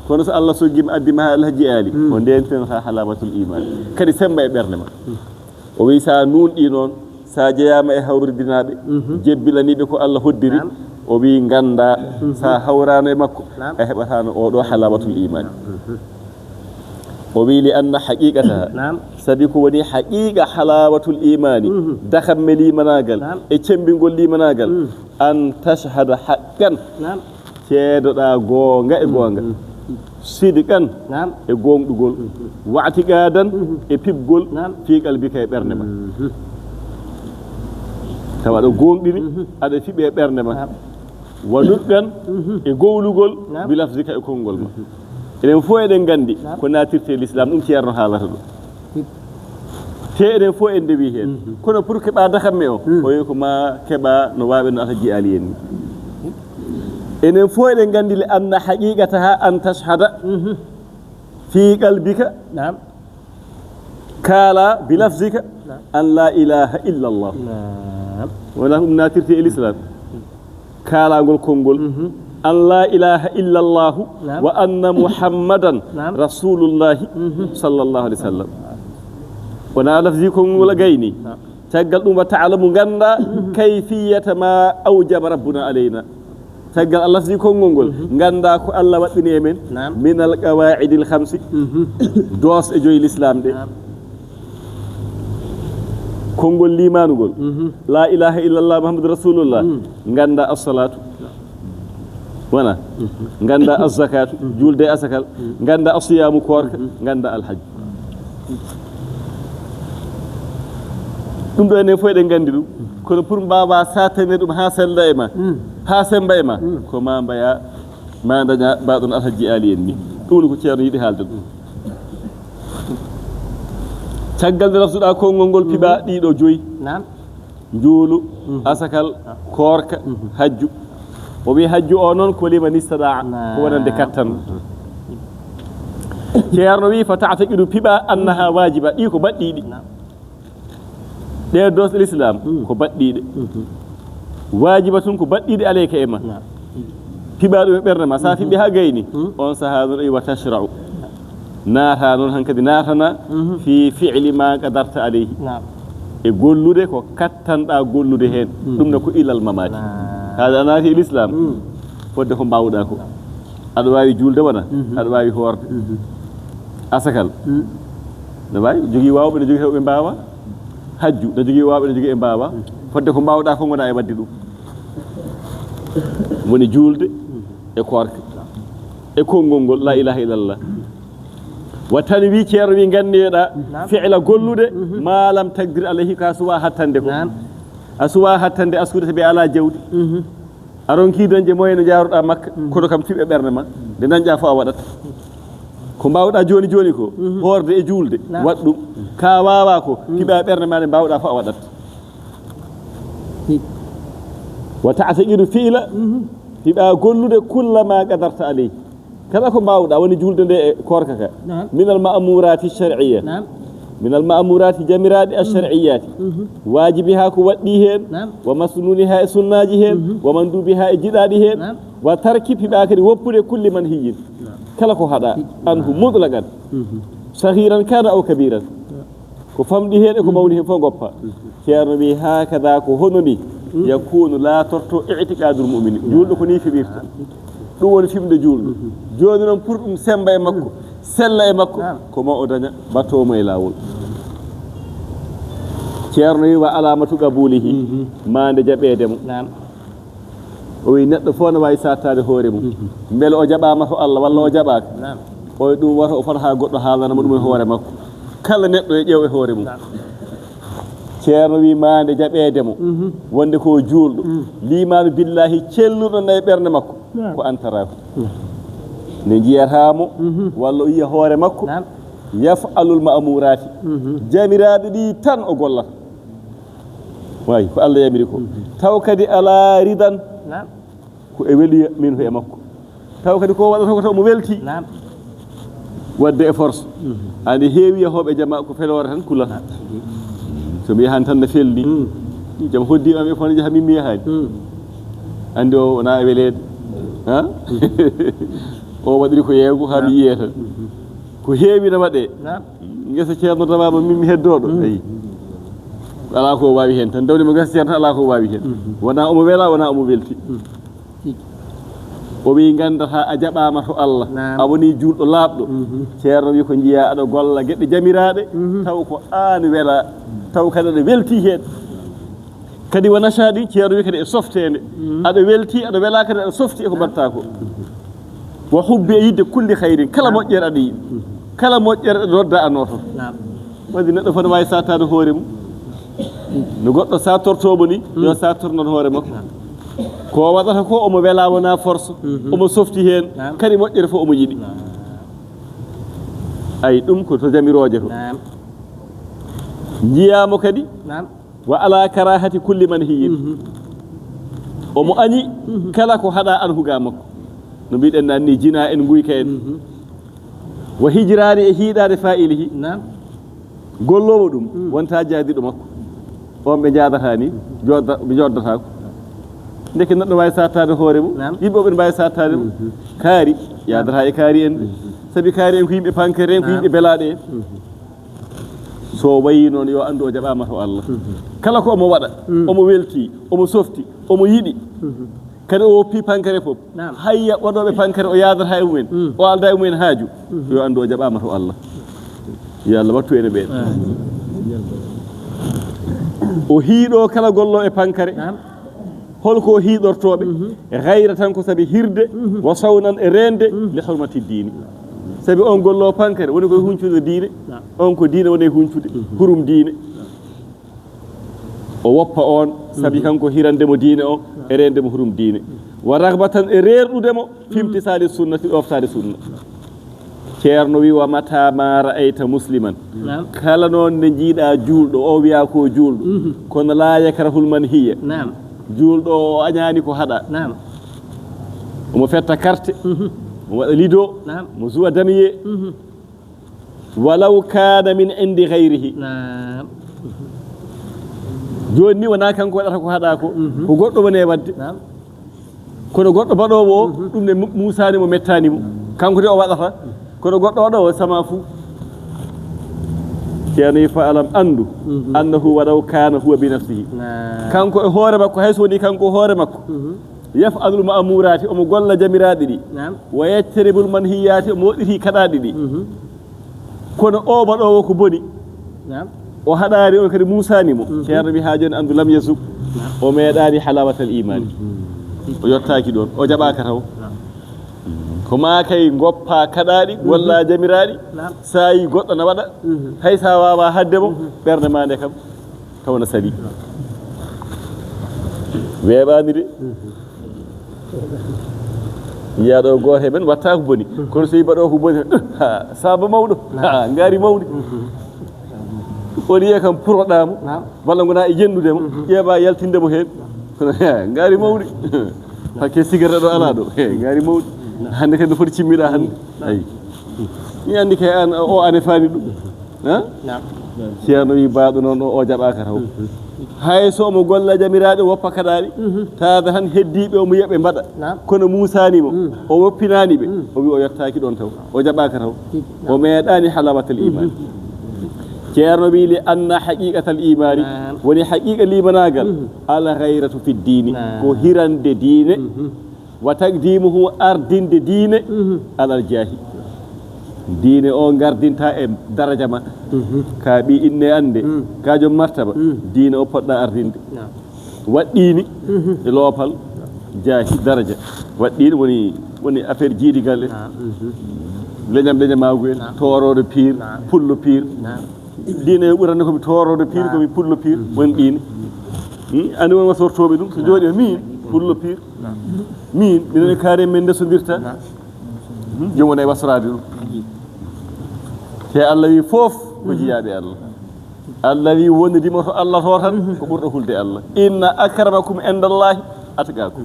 kono so Allah sogima addima ha alhaji ali o ndenten ha halamatul iman kadi semba e bernde ma o wi sa nundi non sa jeyama e hawridinabe jebbilanibe ko Allah hoddiri o wi ganda sa hawrano e makko e hebatano o do halamatul iman o wi li anna haqiqata sabi ko woni haqiqa halawatul imani dakham managal e cembingol limanagal an tashhada haqqan ceedoda gonga e gonga sidikan e gongdugol wa'tiqadan e pibgol fi qalbika e bernde ma tawa do gongdiri ada fibe e bernde ma waduddan e gowlugol bilafzika e kongol ma enen fo eden gandi ko natirte l'islam dum ceerno halata do te eden fo en dewi hen kono pour que ba dakamme o yi ko ma keba no wabe no ataji ali en enen fo eden gandi li anna haqiqataha an tashhada fi qalbika kala bilafzika an la ilaha illa allah wala hum natirte l'islam kala gol kongol an la ilaha illa allah wa anna muhammadan rasulullah sallallahu alaihi wasallam wana lafzi kongol gayni tagal dum wa ta'lamu ganda kayfiyata ma awjaba rabbuna alaina tagal lafzi kongol ganda ko Allah waddini men min al qawaid al khams dos e joyi l'islam de kongol limanugol la ilaha illa allah muhammadur rasulullah ganda as-salatu wana ganda az-zakatu julde asakal ganda as-siyamu korka ganda al-hajj dum do ene fo eden gandi dum kono pour baba satane dum ha sella e ma ha semba e ma ko ma mbaya ma daña baadon al-hajj ali en ni dum ko ceerno yidi halde dum tagal de rafsuda ko ngol piba dido joyi julu asakal korka hajju o wi hajju o non ko liman istada ko wonande kattan ceerno wi fa ta'taqidu piba annaha wajiba di ko baddidi de dos l'islam ko baddide wajibatun ko baddide alayka ema piba do berne ma sa fibi ha gayni on sahadu wa tashra'u naata non hankadi naatana fi fi'li ma qadarta alayhi e gollude ko kattanda gollude hen dum na ko ilal mamati hada naati l'islam fodde ko bawda ko ado wawi julde wana ado wawi horde asakal no wawi jogi wawbe ne jogi hewbe bawa hajju ne jogi wawbe ne jogi e bawa fodde ko bawda ko ngona e waddi dum woni julde e korka e kongol la ilaha illallah wa tanwi ceero wi ganneeda fi'la gollude ma lam taqdir alayhi ka suwa hattande ko asuwa hattande askude be ala jawdi aron ki donje moyno jaaruda makka kodo kam tibe berne ma de nanja fo a wadat ko bawda joni joni ko horde e julde waddum ka wawa ko tibe berne ma ne bawda fo a wadat wa ta'taqidu fi'la tiba gollude kullama qadarta alayhi kala ko bawda woni julde de korka ka min al ma'murati shar'iyya min al ma'murati jamirati ash-shar'iyyat wajibiha ko waddi hen wa masnuniha sunnaji hen wa mandubiha jidadi hen wa tarki bibakari woppude kulli man hijin kala ko hada anhu mutlaqan saghiran kana aw kabiran ko famdi hen e ko mawni hen fo goppa ceerno wi hakada ko hononi yakunu la torto i'tiqadul mu'min juldo ko ni fibirta dum woni fimde juldo joni non pour dum semba e makko sella e makko ko ma o daña batomo e lawol ceerno wi wa alamatu qabulihi mande jabedemo o wi neddo fo no wawi satade hoore mum bel o jabama to Allah walla o jabaka o dum wata o fata ha goddo haalana mo dum e hoore makko kala neddo e jeew e hoore mum ceerno wi mande jabedemo wonde ko juldo limanu billahi celludo nay berne makko ko antarafu ne jiyatamo walla o yiya hoore makko yaf'alul ma'murati jamirade di tan o gollata way ko Allah yamiri ko taw kadi ala ridan ko e weli min ho e makko taw kadi ko wadata ko taw mo welti wadde e force andi heewi hobe jama ko felore tan kula so mi han tan na felli jam hoddi am e fon jaha mi haadi andi o na welede ha o waɗiri ko yeego ha mi yiyeta ko heewina waɗe ngesa ceerno tamama min mi heddoɗo ayi ala ko wawi hen tan dawni mo ngesa ceerno ala ko wawi hen wona omo wela wona omo welti o wi gandata a jaɓama to Allah a woni julɗo laaɓɗo ceerno wi ko jiiya aɗa golla gueɗe jamiraɗe taw ko an wela taw kadi aɗa welti hen kadi wona saɗi ceerno wi kadi e softede aɗa welti aɗa wela kadi aɗa softi eko mbatta ko wa hubbi e yidde kulli hayrin kala moƴƴere aɗa yiɗi kala moƴƴere aɗa rodda a noto wadde neɗɗo fof ne wawi sattade hoore mum no goɗɗo sattortomo ni yo sattornon hoore makko ko waɗata ko omo wela wona force omo softi hen kadi moƴƴere fof omo yiɗi ay ɗum ko to jamiroje to jiyamo kadi wa ala karahati kulli man hiyin omo añi kala ko haɗa anhuga makko no mbiɗen nanni jina en guyka en wa hijrani e hiiɗade fa'ilihi gollowo ɗum wonta jaadiɗo makko on ɓe jadata ni ɓe joddatako ndeke neɗɗo wawi sattade hoore mum yimɓe ɓe mbawi sattade mum kaari yadata e kaari en saabi kaari en ko yimɓe pankere en ko yimɓe belaɗe en so wayi noon yo andu o jaɓama to Allah kala ko omo waɗa omo welti omo softi omo yiɗi kadi o woppi pankere fof hayya waɗoɓe pankere o yadata e mumen o alda e mumen haaju yo andu o jaɓama to Allah yo Allah wattu ene ɓeen o hiiɗo kala gollo e pankare holko hiiɗortoɓe gayra tan ko saabi hirde wa sawnan e rende li hurmati diini sabi on gollo pankare woni koye huncude diine on ko diine woni e huncude hurum diine o woppa on sabi kanko hirandemo diine o e rendemo hurum diine wa ragbatan e reerɗudemo fimtisade sunnati ɗoftade sunna ceerno wi wa mata ma ra'ayta musliman kala noon nde jiiɗa juulɗo o wiya ko juulɗo kono la yakrahul man hiya juulɗo o añani ko haɗa omo fetta carte omo waɗa lido mo suwa damiye walaw kana min indi gayrihi joni ni wona kanko waɗata ko haɗa ko ko goɗɗo woni e wadde kono goɗɗo baɗowo o ɗum ne musani mo mettani mo kanko de o waɗata kono goɗɗo waɗowo sama fou ceerno wi fa alam andu annahu walaw kana huwa bi nafsihi kanko e hoore makko hayso woni kanko hoore makko yaf'alul ma'murati omo golla jamiraɗi ɗi wa yajtanibul manhiyati omo woɗɗiti kaɗaɗi ɗi kono o waɗowo ko boni o haɗari on kadi musanimo ceerno wi ha joni andu lam yasuk o meeɗani halawatal imani o yettaki ɗon o jaɓaka taw ko ma kay goppa kaɗaɗi walla jamiraɗi sa yi goɗɗo na waɗa hay sa wawa haddemo ɓerde ma nde kam tawna sali weeɓani de jiyaɗo goto e men watta ko boni kono so yi mbaɗo ko boni saba mawɗo gaari mawɗi on wiye kam puroɗamo walla gona e jennudemo ƴeeɓa yaltindemo hen kono gaari mawɗi hakke cigarette ɗo ala ɗo gaari mawɗi hande kadi no foti cimmiɗa hande ayi mi andi kay an o ane faami ɗum ceerno wi mbaɗo noon o jaɓaka taw hay so omo golla jamiraɗe woppa kaɗaɗi taada tan heddiɓe omo yiyaɓe mbaɗa kono musanimo o woppinaniɓe o wi o yettaki ɗon taw o jaɓaka taw o meeɗani halawatal imani ceerno wi li anna haqiqatal imani woni haqiqa limanagal ala gayratu fi ddini ko hirande diine wa taqdimuhu ardinde diine alal jaahi diine o gardinta e daraja ma ka ɓi inne ande ka joom martaba diine o poɗɗa ardinde waɗɗini e loopal jaahi daraja waɗɗini woni affaire jiidigal en leñamagu en toroɗo pire pullo pire diine yo ɓuranne komi toroɗo pire komi pullo pire woni ɗine andi won wasortoɓe ɗum so jooɗi min pullo pire min minen e kaari men ndesodirta jom wona e wasorade ɗum te Allah wi foof ko jiyaɓe Allah Allah wi wondidima to Allah to tan ko ɓurɗo hulde Allah inna akramakum indallahi atqakum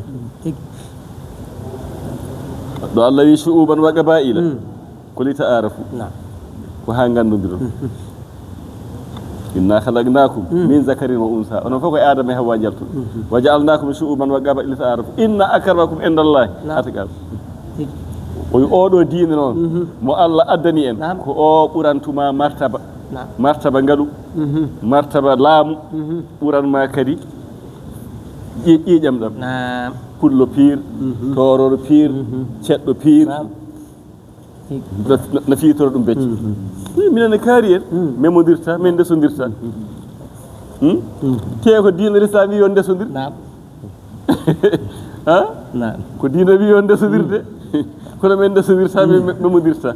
ɗo Allah wi shu'uban wa qaba'ila ko li ta'arafu ko ha gandodiron inna khalaqnakum min zakarin wa unsa onon fof ko adama e hawa jaltuɗo wa ja'alnakum shu'uban wa qaba'ila li ta'arafu inna akramakum indallahi atqakum o wi oɗo diine noon mo Allah addani en ko o ɓurantuma martaba martaba ngalu martaba laamu ɓuranma kadi ƴiƴam ɗam pullo piir toroɗo piir ceɗɗo piir no fiitoro ɗum becce minenne kaari en memodirta min ndesodirta te ko diine l'islam wi yon ndesodir ha ko diine wi yon ndesodirde kono men ndesodirta min memodirta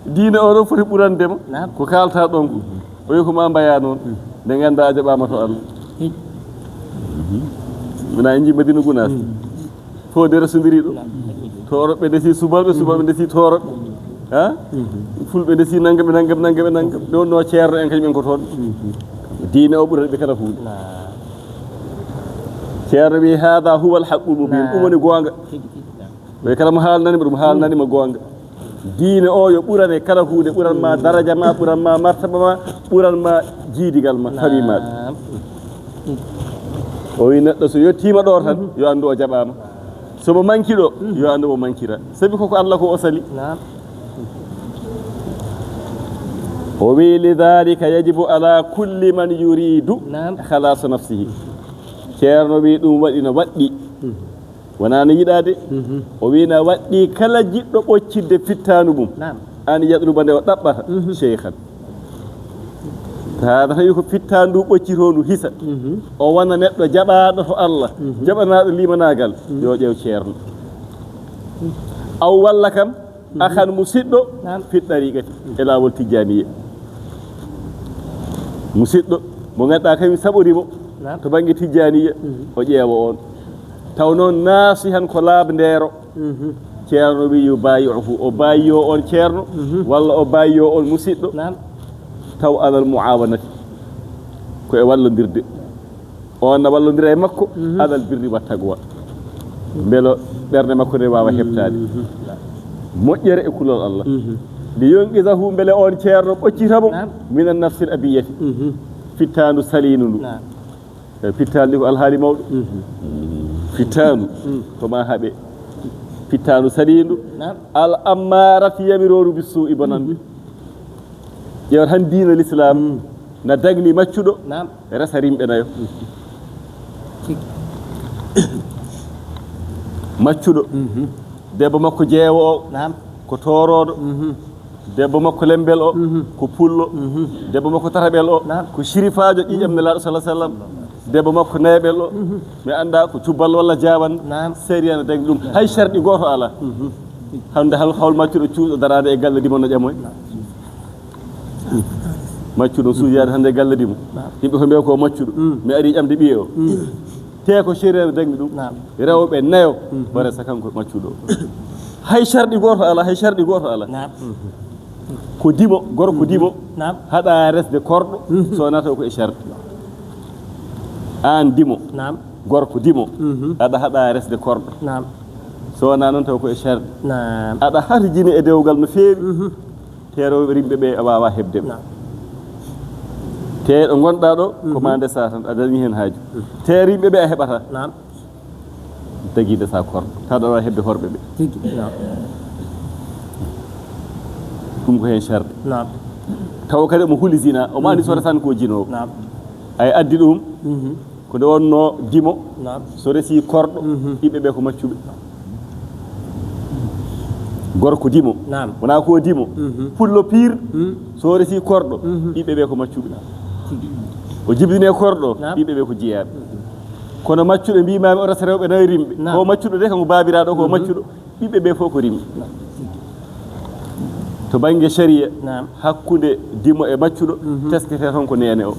diine o ɗon foti ɓurandema ko kalta ɗon ko o wi ko ma mbaya noon nde ganda a jaɓama to Allah mina en jii Madina Gounass fo de resodiri ɗo toroɓe ndesi subalɓe ndesi toroɓe ha fulɓe ndesi naggam ɗe wonno ceerno en kañumen ko toon diine o ɓurata ɓe kala hunde ceerno wi hada huwa alhaqqul mubin ɗum woni gonga ɓe kala mo haalnanima ɗum haalnanima gonga diine o yo ɓurane kala hunde ɓuranma daraja ma ɓuranma martaba ma ɓuranma jiidigal ma fami maɗa o wi neɗɗo so yettima ɗo tan yo andu o jaɓama somo manki ɗo yo andu o mankira sabi koko Allah ko o sali o wi lidhalika yajibu ala kulli man yuridu halasa nafsihi ceerno wi ɗum waɗi no waɗɗi wona no yiɗade o wi no waɗɗi kala jiɗɗo ɓoccidde fittanu mum an yaɗruba nde o ɗaɓɓata cheikhan hada tawi ko fittandu ɓoccito ndu hisa o wona neɗɗo jaɓaɗo to Allah jaɓanaɗo limanagal yo ƴeew ceerno aw walla kam ahan musidɗo fiɗɗariqati e lawol tijjaniya musidɗo mo ganduɗa kañum saɓorimo to banggue tijjaniya o ƴeewa on taw noon nasihan ko laabi ndeero ceerno wi yo bayi'uhu o bayiyo on ceerno walla o bayiyo on musidɗo taw alal muawanati ko e wallodirde on na wallodira e makko alal birri wa tagwa beelo ɓerde makko nde wawa heɓtade moƴƴere e kulol Allah li yonqizahu beele on ceerno ɓoccitamo minan nafsil abiyati fittandu salinu ndu fittanu ndi ko alhaali mawɗo fittanu koma haaɓe fittanu salindu al ammarati yamiroru bisu'i bonande ƴewat han diina l'islam na dagni maccuɗo resa rimɓe nayo maccuɗo debbo makko jeewo o ko toroɗo debbo makko lembel o ko pullo debbo makko tataɓel o ko sirifajo ƴiƴam nelaɗo sallah sallam debbo makko neeɓel o mi anda ko cubbal walla jawan séri ana dagni ɗum hay sharɗi goto ala hande hawl maccuɗo cuuɗo darade e galle dimo no ƴamoy maccuɗo suujade hande e galle dimo yimɓe ko mbiya ko maccuɗo mi ari ƴamde ɓiye o te ko séri ana dagni ɗum rewɓe nayo o resa kanko maccuɗo hay sharɗi goto ala hay sharɗi goto ala ko dimo gorko dimo haɗa resde korɗo so nata ko e sharɗi an dimo gorko dimo aɗa haɗa resde korɗo so wona noon taw ko e sharɗi aɗa harjini e dewgal no feewi te rewɓe rimɓe ɓe a wawa hebdeɓe te ɗo gonɗa ɗo koma ndesa tan a dañi hen haaju te rimɓe ɓe a heɓata tagui ndesa korɗo tawa wawa hebde horɓe ɓe ɗum ko hen sharɗi taw kadi omo huuli zina omo andi so resani ko jinowo ay addi ɗum ko nde wonno dimo so resi korɗo yimɓe ɓe ko maccuɓe gorko dimo wona ko dimo pullo pire so resi korɗo yimɓe ɓe ko maccuɓe o jibine korɗo yimɓe ɓe ko jeeyaɓe kono maccuɗo mbimami o resa rewɓe nayi rimɓe ko maccuɗo de kanko babiraɗo ko maccuɗo yimɓe ɓe fof ko rimɓe to banggue sharia hakkude dimo e maccuɗo teskete ton ko nene o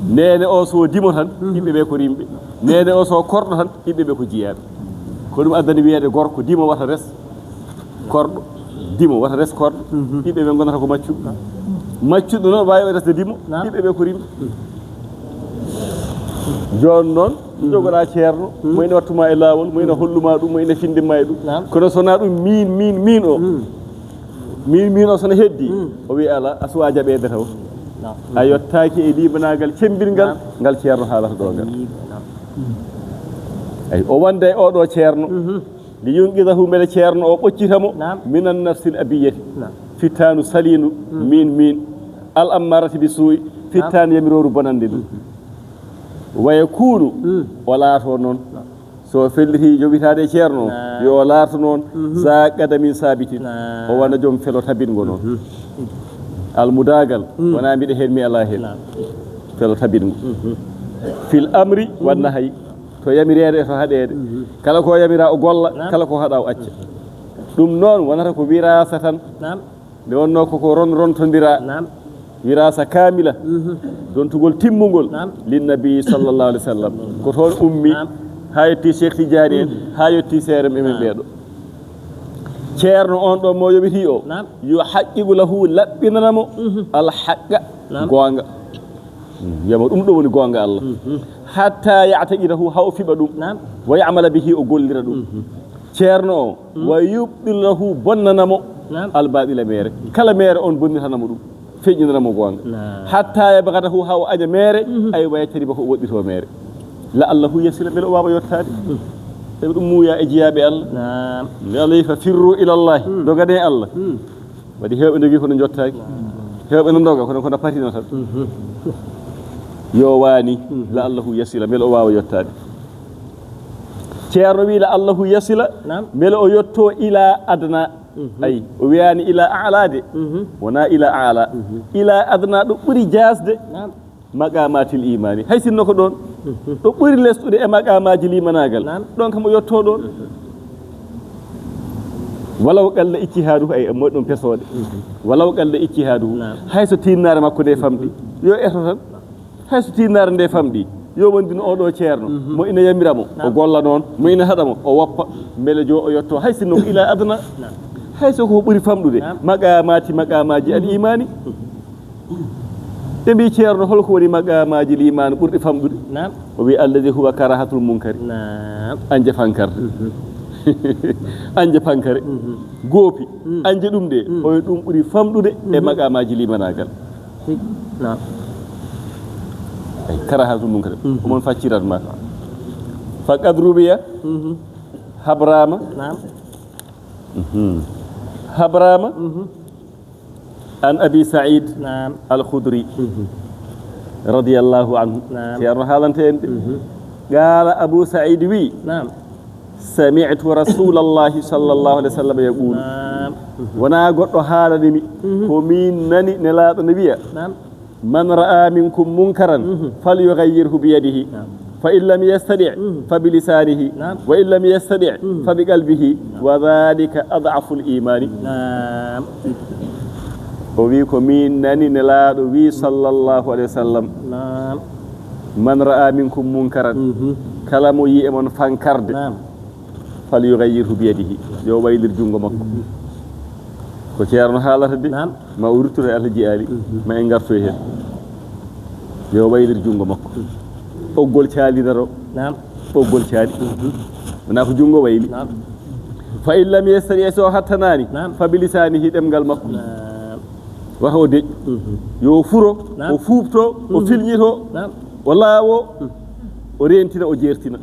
nene o so dimo tan yimɓe ɓe ko rimɓe nene o so korɗo tan yimɓe ɓe ko jeeyaɓe ko ɗum addani wiyede gorko dimo wata res korɗo dimo wata res korɗo yimɓe ɓe gonata ko maccuɓe maccuɗo noon wawi resde dimo yimɓe ɓe ko rimɓe joni noon jogoɗa ceerno mo ina wattuma e lawol mo ina holluma ɗum mo ina findinma e ɗum kono sona ɗum min o min o sono heddi o wi ala a suwa jaɓede taw a yettaki e libanagal cembirgal ngal ceerno haalata ɗo ngal ay o wonde e oɗo ceerno li yunqidahu mbele ceerno o ɓoccitamo minan nafsil abiyati fittanu salinu min al ammarati bi suu'i fittanu yamiroru bonande ɗum wa yakunu o laato noon so felliti joɓitade ceerno yo laato noon za qadamin sabitin o wona joom felo tabingo noon almudagal wona mbiɗa hen mi ala hen felo tabingo fil amri wanna hay to yamirede e to haɗede kala ko yamira o golla kala ko haɗa o acca ɗum noon wonata ko wirasa tan nde wonno koko rontodira wirasa kamila dontugol timmugol linnabi sallllahu alih w sallam ko toon ummi ha yetti Cheikh Tidiane en ha yetti seerem emen ɓeeɗo ceerno on ɗon mo yoɓiti o yo haqqigu lahu laɓɓinanamo alhaqqa goonga wiyama ɗum ɗo woni goonga Allah hatta yataqidahu haw fiɓa ɗum wa yamala bihi o gollira ɗum ceerno o wa yuɓɗil lahu bonnanamo albaɗila mere kala mere on bonnitanamo ɗum feƴƴinanamo goonga hatta yabgadahu haw aña mere ay wayatariba ko woɗɗito mere la allahu yasila beele o wawa yettade eɓe ɗum muuya e jeeyaɓe Allah alay fa firru ila llahi dogane Allah waɗi hewɓe jogui kono jottaki hewɓe no doga kono patina tan yo wani la allahu yasila beele o wawa yettade ceerno wi la allahu yasila beele o yetto ila adna ay o wiyani ila alade wona ila ala ila adna ɗo ɓuuri jasde maqamatil imani hay sinno ko ɗon ɗo ɓuuri lesɗude e maqamaji limanagal ɗon kam o yetto ɗon walaw qalla iccihaduhu ay moƴ ɗum pesode walaw qalla iccihaduhu hayso tinnare makko nde famɗi yo eto tan hayso tinnare nde famɗi yo wondino oɗo ceerno mo ina yamiramo o golla noon mo ina haɗamo o woppa beele jo o yetto hay sinno ko ila adna hayso ko ɓuuri famɗude maqamaji al imani ɓe mbi ceerno holko woni maqamaji l'imani ɓurɗi famɗude o wi alladi huwa karahatul munkari anje fankarde anje pankare goopi anje ɗum de o wi ɗum ɓuuri famɗude e maqamaji limanagal ay karahatul munkari omon faccirat ma faqad rubiya habrama عن أبي سعيد الخدري رضي الله عنه سيرنا هذا قال أبو سعيد وي سمعت رسول الله صلى الله عليه وسلم يقول وانا قلت هذا نمي ومين نني نلا نبي من رأى منكم منكرا فليغيره بيده فإن لم يستطع فبلسانه وإن لم يستطع فبقلبه وذلك أضعف الإيمان o wi ko min nani nelaɗo wi sallllahu alayhi wa sallam man ra'a minkum munkaran kala mo yi e mon fankarde fal yughayyirhu bi yadihi yo waylir jungo makko ko ceerno haalata de ma o ruttoto e Allah jiyaali ma en garto hen yo waylir jungo makko ɓoggol caalidaro ɓoggol caali wona ko jungo wayli fa in lam yastati so hattanani fa bilisanihi ɗemgal makko wata o deƴ yo furo o fuubto o filñito o laawo o rentina o jertina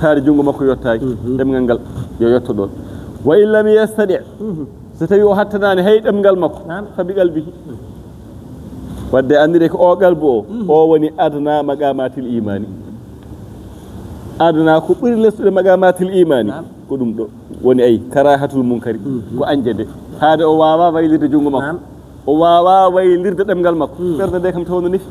taari junngo makko yottaaki ɗemngal ngal yo yetto ɗon wa in lam yastadi so tawi o hattanani hay ɗemngal makko fabi qalbihi wadde andire ko o qalbu o woni adna maqamatil imani adna ko ɓuri lesɗude maqamatil imani ko ɗum ɗo woni ay karahatul munkari ko anjede haade o wawa waylirde junngo makko o wawa waylirde ɗemngal makko ɓerde nde kam tawno nefi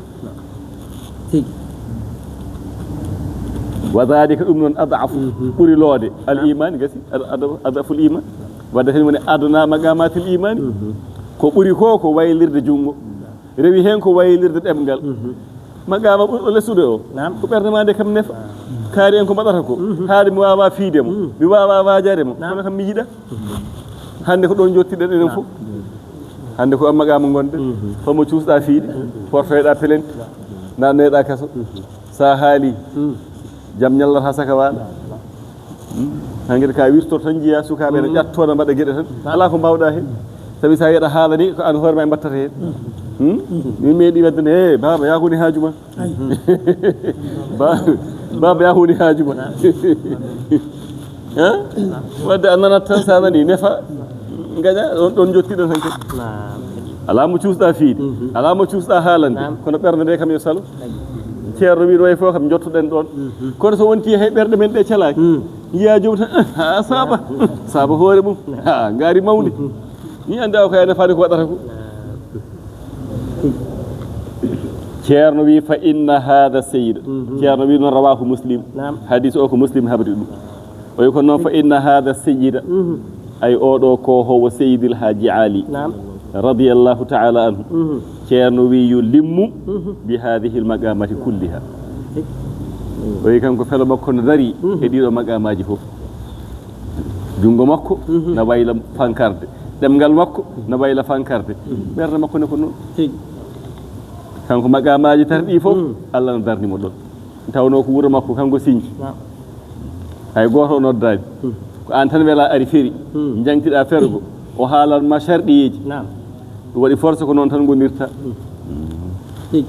wa dhalika ɗum noon adafu ɓuri loode al iman gasi adaful iman wadde hen woni adna maqamatil imani ko ɓuri ko waylirde junngo rewi hen ko waylirde ɗemngal maqama ɓurɗo lessude o ko ɓerde ma nde kam nefa kaari en ko mbaɗata ko haade mi wawa fiidemo mi wawa wajaremo kono kam mi yiɗa hande ko ɗon jottiɗen enen fof hande ko maqama gonɗen homo cuusɗa fiiɗe portoyɗa pelenti nannoyɗa kaso sa haali jaam ñallata saka waɗa hanguede ka wirtoto tan jiiya sukaɓe ne ƴattono mbaɗa gueɗe tan ala ko mbawɗa hen sabi sa yeeɗa haalani ko an hoore ma e mbattata hen min meeɗi weddene baba yahuni haajuma baba yahuni haajuma ha wadde annana tan sa nani nefa gaña ɗon jottiɗon hanke ala mo cuusɗa fiide ala mo cuusɗa haalande kono ɓerde nde kam yo salo ceerno wi way fof kam jottoɗen ɗon kono so wonti hay ɓerde men ɗe calaki yiya joom tan ha saaba hoore mum ha ngaari mawde ni andi aw ko ene faade ko waɗata ko ceerno wi fa inna hada seyida ceerno wi noon rawahu muslim hadis o ko muslim habri ɗum o wi ko noon fa inna hada seyida ay oɗo ko howo seydil haji ali radiyallahu taala anhu ceerno wi yo limmu bi hadihi lmaqamati kulliha o wi kanko felo makko no dari e ɗiɗo maqamaji fof jungo makko na wayla fankarde ɗemgal makko na wayla fankarde ɓerde makko ne ko noon kanko maqamaji tati ɗi fof Allah no darnimo ɗon tawno ko wuuro makko kanko siñji hay goto o noddani ko an tan wela ari feri jangtiɗa fergo o haalanma sharɗiyeji ɗum waɗi force ko noon tan gonirta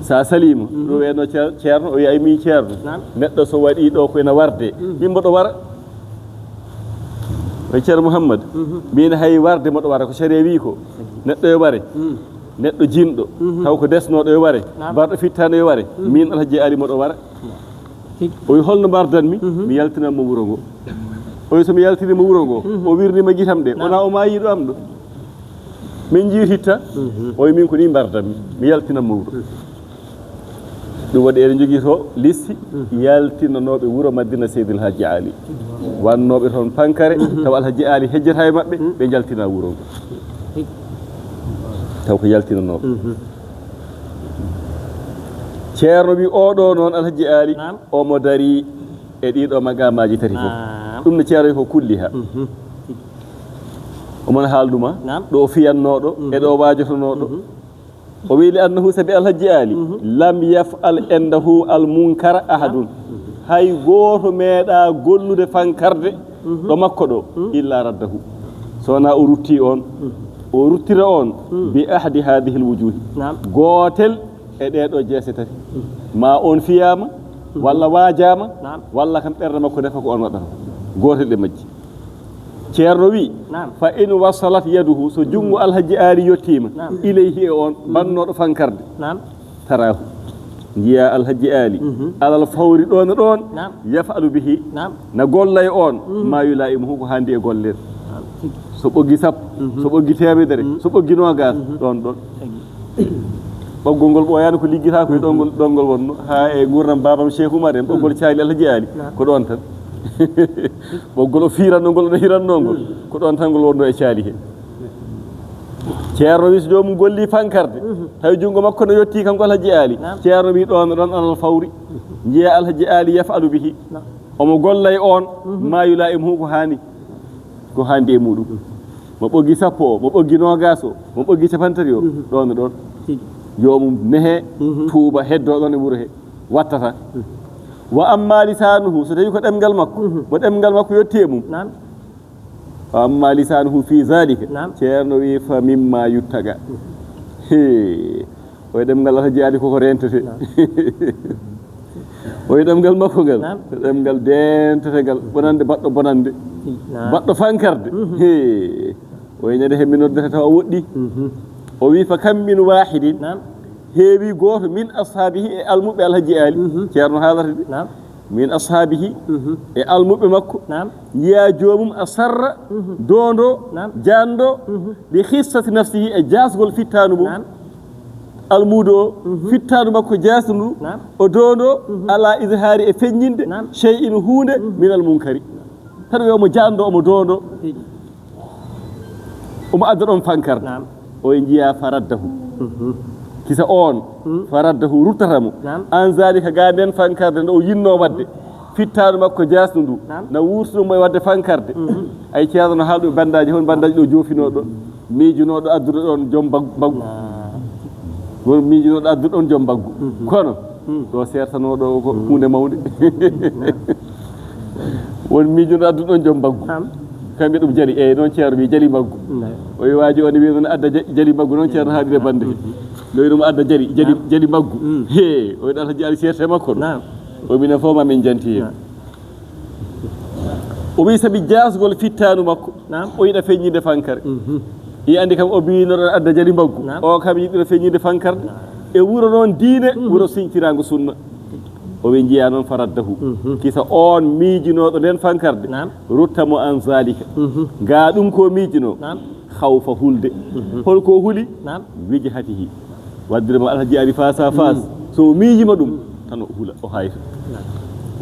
sa salima ɗo weno ceerno o wi ay mi ceerno neɗɗo so waɗi ɗo koyena warde min mboɗo wara o ceerno Mouhammad min hay warde mboɗo wara ko sharia wi ko neɗɗo yo ware neɗɗo jinɗo taw ko desnoɗo yo ware mbarɗo fittano yo ware min Alhaji Ali mboɗo wara o wi holno mbardanmi mi yaltinanmo wuro ngo o wi somi yaltinima wuro ngo o wirnima guitam ɗe wona o mayiɗo am ɗo min jiititta o wi min ko ni mbardanmi mi yaltinanmo wuro ɗum waɗi eɗen jogui to listi yaltinanoɓe wuro Madina Seydil Hadji Ali wannoɓe toon pankare taw Alhaji Ali hejjata e mabɓe ɓe jaltina wuro ngo taw ko yaltinanoɓe ceerno wi oɗo noon Alhaji Ali omo dari e ɗiɗo maqamaji tati fof ɗum no ceerno ko kulliha omon haalduma ɗo fiyannoɗo e ɗo wajotonoɗo o wi li annahu sabi Alhaji Ali lam yaf'al indahu al munkara ahadun hay goto meeɗa gollude fankarde ɗo makko ɗo illa raddahu sowona o rutti on o ruttira on bi ahadi hadihi l wujuhi gotel e ɗeɗo jeese tati ma on fiyama walla wajama walla kam ɓerde makko defa ko on waɗata gotel ɗe majji ceerno wi fa in wasalat yaduhu so jungo Alhaji Ali yettima ilayhi e on bannoɗo fankarde tarahu jiya Alhaji Ali alal fawri ɗon ɗon yafalu bihi na golla e on ma yulaimuhu ko handi e gollede so ɓoggi sappo so ɓoggi temedere so ɓoggi nogas ɗon ɗon ɓoggol ngol ɓoyani ko liggita ko e ɗongol wonno ha e gurdam babam Cheikh Oumar en ɓoggol caali Alhaji Ali ko ɗon tan ɓoggol o firanno ngol no hiranno ngol ko ɗon tan ngol wonno e caali he ceerno wi so jomum golli fankarde tawi jungo makko no yetti kanko Alhaji Ali ceerno wi ɗon alal fawri jiya Alhaji Ali yafalu bihi omo golla e on ma yulaimuhu ko handi e muɗum mo ɓoggi sappo o mo ɓoggi nogas o mo ɓoggi capantati o ɗon ɗon yomum nehe tuuba heddo ɗon e wuuro he wattata wa amma lisanuhu so tawi ko ɗemgal makko mo ɗemgal makko yetti e mum wa amma lisanuhu fi zalika ceerno wi fa mimma yuttaga o ɗemgal Alhaji Ali koko rentete o ɗemgal makko ngal ɗemgal dentetegal bonande baɗɗo bonande baɗɗo fankarde o ñande he min noddata taw woɗɗi o wi fa kam min wahidin heewi goto min ashabihi e almuɓe Alhaji Ali ceerno haalata de min ashabihi e almuɓe makko yiya jomum a sarra dondo jando li hissati nafsihi e jasgol fittanu mum almudo o fittanu makko jasdu ndu o dondo ala izhari e feññinde shay'in hunde min al munkari tan wi omo jando omo dondo omo adda ɗon fankarde o jiya faraddahu kisa on faraddahu ruttatamo an zalika ga nden fankarde nde o yinno wadde fittanu makko jasdu ndu na wurtunomo e wadde fankarde ay ceerno no haalɗo bandaji hon bandaji ɗo jofino ɗon miijunoɗo adduɗo ɗon joom baggu won miijunoɗo adduɗo ɗon joom baggu kono ɗo sertanoɗo ko hunde mawde won miijunoɗo adduɗo ɗon joom baggu kamɓe ɗum jali eyyi noon ceerno wi jali baggu o wi waji o ne wi noon adda jali baggu noon ceerno haalire bande no wi ɗum adda jali baggu he o wiɗa Alhaji Ali serte makko ɗo o minen fof ma min janti hen o wi sabi jasgol fittanu makko o yiɗa feññinde fankare i andi kam o binoɗo adda jali mbaggu o kam yiɗira feññinde fankarde e wuro noon diine wuro siñtirago sunna o ɓe jiya noon faraddahu kisa on miijinoɗo nden fankarde ruttamo an zalika ga ɗum ko miijino hawfa hulde holko huli wijhatihi waddiremo alhaji ari face à face so miijima ɗum tan o hula o hayta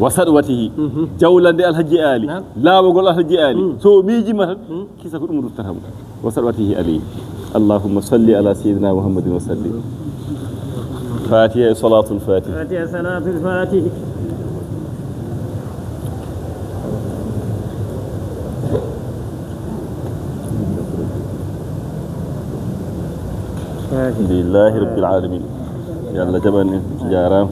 wa sadwatihi jawlande alhaji ali laawogol alhaji ali so miijima tan kisa ko ɗum ruttatamo wa sadwatihi alayhi allahumma salli ala sayyidina muhammadin wa sallim fatiha salatul fatih fatiha salatul fatih alhamdulillahi rabbil alamin yalla jaɓani jaram